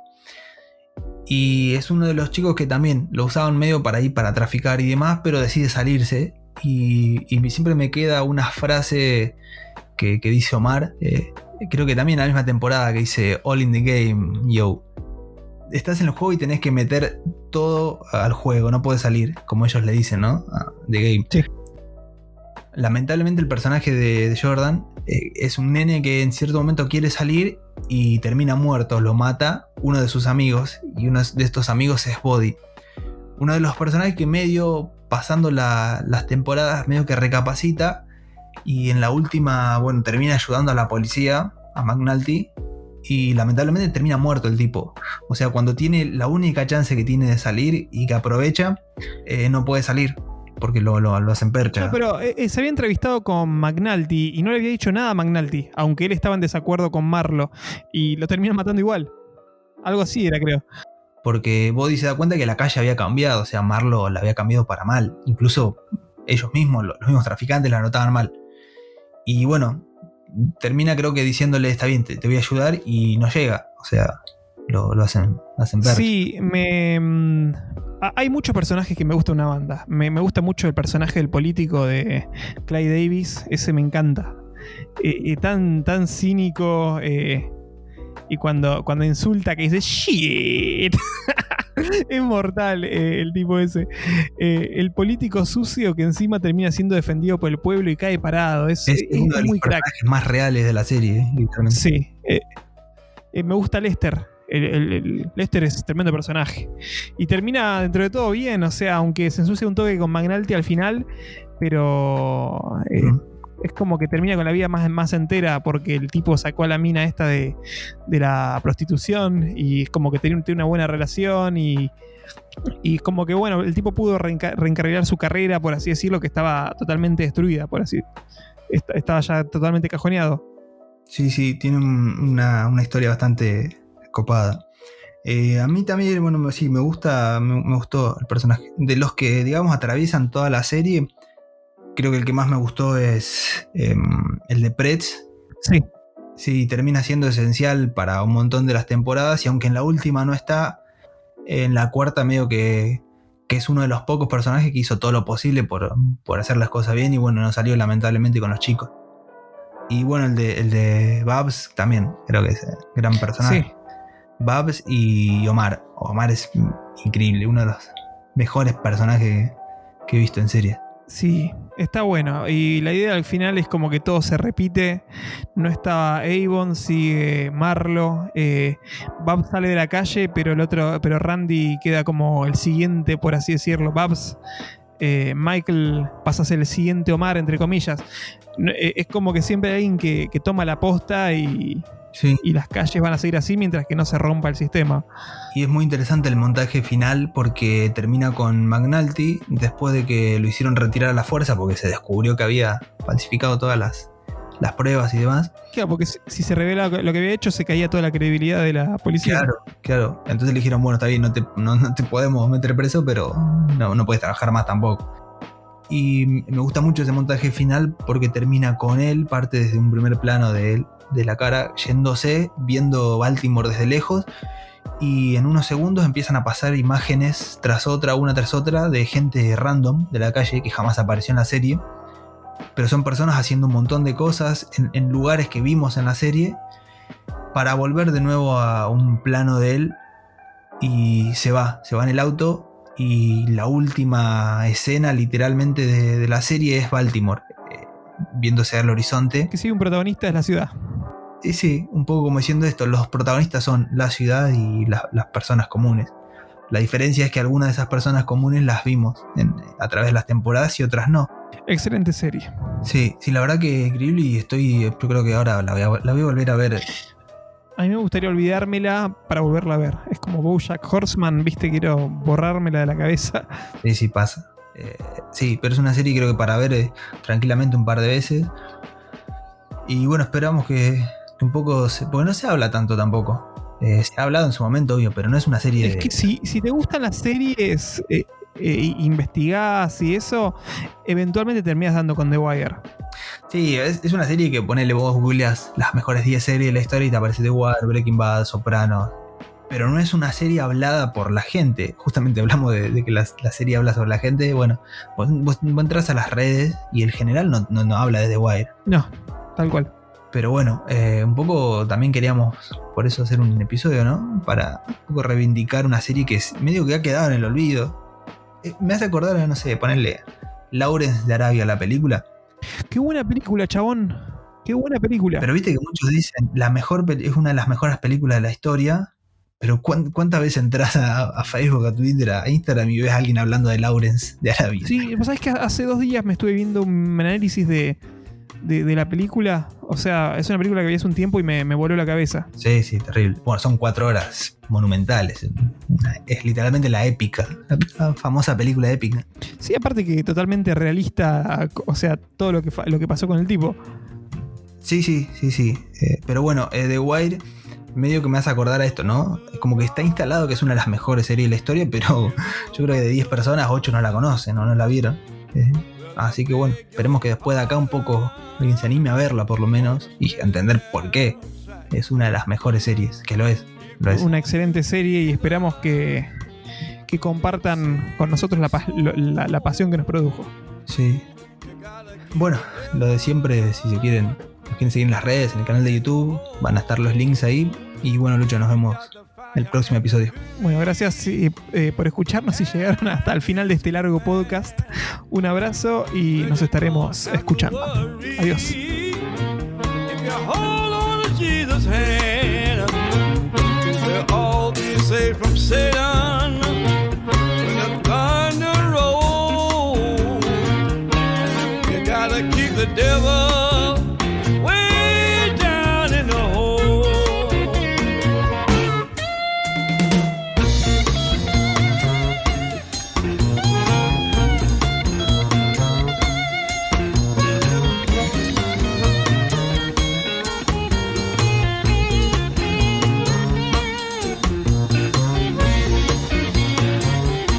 Y es uno de los chicos que también lo usaban medio para ir para traficar y demás, pero decide salirse. Y siempre me queda una frase que dice Omar, creo que también en la misma temporada, que dice "All in the game, yo". Estás en el juego y tenés que meter todo al juego, no puedes salir, como ellos le dicen, ¿no? The game. Sí. Lamentablemente el personaje de Jordan es un nene que en cierto momento quiere salir y termina muerto, lo mata uno de sus amigos, y uno de estos amigos es Body. Uno de los personajes que medio pasando las temporadas medio que recapacita y en la última, bueno, termina ayudando a la policía, a McNulty, y lamentablemente termina muerto el tipo. O sea, cuando tiene la única chance que tiene de salir y que aprovecha, no puede salir. Porque lo hacen percha. No, pero se había entrevistado con McNulty y no le había dicho nada a McNulty, aunque él estaba en desacuerdo con Marlo, y lo terminan matando igual. Algo así era, creo. Porque Body se da cuenta que la calle había cambiado, o sea, Marlo la había cambiado para mal. Incluso ellos mismos, los mismos traficantes, la notaban mal. Y bueno, termina creo que diciéndole, está bien, te voy a ayudar, y no llega. O sea, lo hacen percha. Sí, hay muchos personajes que me gusta una banda. Me gusta mucho el personaje del político de Clay Davis. Ese me encanta. Tan cínico. Y cuando insulta que dice shit. Es mortal el tipo ese. El político sucio que encima termina siendo defendido por el pueblo y cae parado. Es uno de los muy crack. personajes más reales de la serie, literalmente. Sí. Me gusta Lester. Lester es tremendo personaje. Y termina dentro de todo bien, o sea, aunque se ensucia un toque con McNulty al final, pero es como que termina con la vida más entera porque el tipo sacó a la mina esta de la prostitución y es como que tiene una buena relación y como que bueno, el tipo pudo reencarrilar su carrera, por así decirlo, que estaba totalmente destruida, por así. Estaba ya totalmente cajoneado. Sí, tiene una historia bastante copada. A mí también, bueno, sí, me gustó el personaje. De los que, digamos, atraviesan toda la serie, creo que el que más me gustó es el de Pretz. Sí. Sí, termina siendo esencial para un montón de las temporadas y aunque en la última no está, en la cuarta medio que es uno de los pocos personajes que hizo todo lo posible por hacer las cosas bien y bueno, no salió lamentablemente con los chicos. Y bueno, el de Babs también, creo que es un gran personaje. Sí. Babs y Omar. Omar es increíble, uno de los mejores personajes que he visto en serie. Sí, está bueno. Y la idea al final es como que todo se repite. No estaba Avon, sigue Marlo. Babs sale de la calle, pero Randy queda como el siguiente, por así decirlo. Babs. Michael pasa a ser el siguiente Omar, entre comillas. Es como que siempre hay alguien que toma la posta y las calles van a seguir así mientras que no se rompa el sistema. Y es muy interesante el montaje final porque termina con McNulty después de que lo hicieron retirar a la fuerza porque se descubrió que había falsificado todas las pruebas y demás. Claro, porque si se revela lo que había hecho se caía toda la credibilidad de la policía. Claro. Entonces le dijeron, bueno, está bien, no te podemos meter preso, pero no puedes trabajar más tampoco. Y me gusta mucho ese montaje final porque termina con él, parte desde un primer plano de él, de la cara, yéndose, viendo Baltimore desde lejos, y en unos segundos empiezan a pasar imágenes una tras otra, de gente random de la calle que jamás apareció en la serie, pero son personas haciendo un montón de cosas en lugares que vimos en la serie, para volver de nuevo a un plano de él, y se va en el auto. Y la última escena literalmente de la serie es Baltimore, viéndose al horizonte. Que sí, un protagonista es la ciudad. Sí, un poco como diciendo esto, los protagonistas son la ciudad y las personas comunes. La diferencia es que algunas de esas personas comunes las vimos a través de las temporadas y otras no. Excelente serie. Sí, la verdad que es increíble y yo creo que ahora la voy a volver a ver. A mí me gustaría olvidármela para volverla a ver. Es como BoJack Horseman, ¿viste? Quiero borrármela de la cabeza. Sí, pasa. Sí, pero es una serie creo que para ver tranquilamente un par de veces. Y bueno, esperamos que un poco... porque no se habla tanto tampoco. Se ha hablado en su momento, obvio, pero no es una serie... Es que si te gustan las series, investigás y eso, eventualmente terminas dando con The Wire. Sí, es una serie que ponele vos, googleas las mejores 10 series de la historia y te aparece The Wire, Breaking Bad, Sopranos. Pero no es una serie hablada por la gente. Justamente hablamos de que la serie habla sobre la gente. Bueno, vos entras a las redes y el general no habla de The Wire. No, tal cual. Pero bueno, un poco también queríamos por eso hacer un episodio, ¿no? Para un poco reivindicar una serie que medio que ha quedado en el olvido. Me hace acordar, no sé, ponerle Lawrence de Arabia, la película. Qué buena película, chabón. Qué buena película. Pero viste que muchos dicen, es una de las mejores películas de la historia. Pero ¿cuántas veces entras a Facebook, a Twitter, a Instagram y ves a alguien hablando de Lawrence de Arabia? Sí, vos sabés que hace 2 días me estuve viendo un análisis de la película. O sea, es una película que vi hace un tiempo y me voló la cabeza. Sí, terrible. Bueno, son 4 horas monumentales. Es literalmente la épica, la famosa película épica. Sí, aparte que totalmente realista, o sea, todo lo que pasó con el tipo. Sí. Pero bueno, The Wire medio que me hace acordar a esto, ¿no? Es como que está instalado que es una de las mejores series de la historia, pero yo creo que de 10 personas, 8 no la conocen o no la vieron. Así que bueno, esperemos que después de acá un poco alguien se anime a verla por lo menos y a entender por qué es una de las mejores series, que lo es. Una excelente serie y esperamos que compartan con nosotros la pasión que nos produjo. Sí. Bueno, lo de siempre, si se quieren, nos quieren seguir en las redes, en el canal de YouTube, van a estar los links ahí. Y bueno, Lucho, nos vemos el próximo episodio. Bueno, gracias por escucharnos y llegaron hasta el final de este largo podcast. Un abrazo y nos estaremos escuchando. Adiós. The devil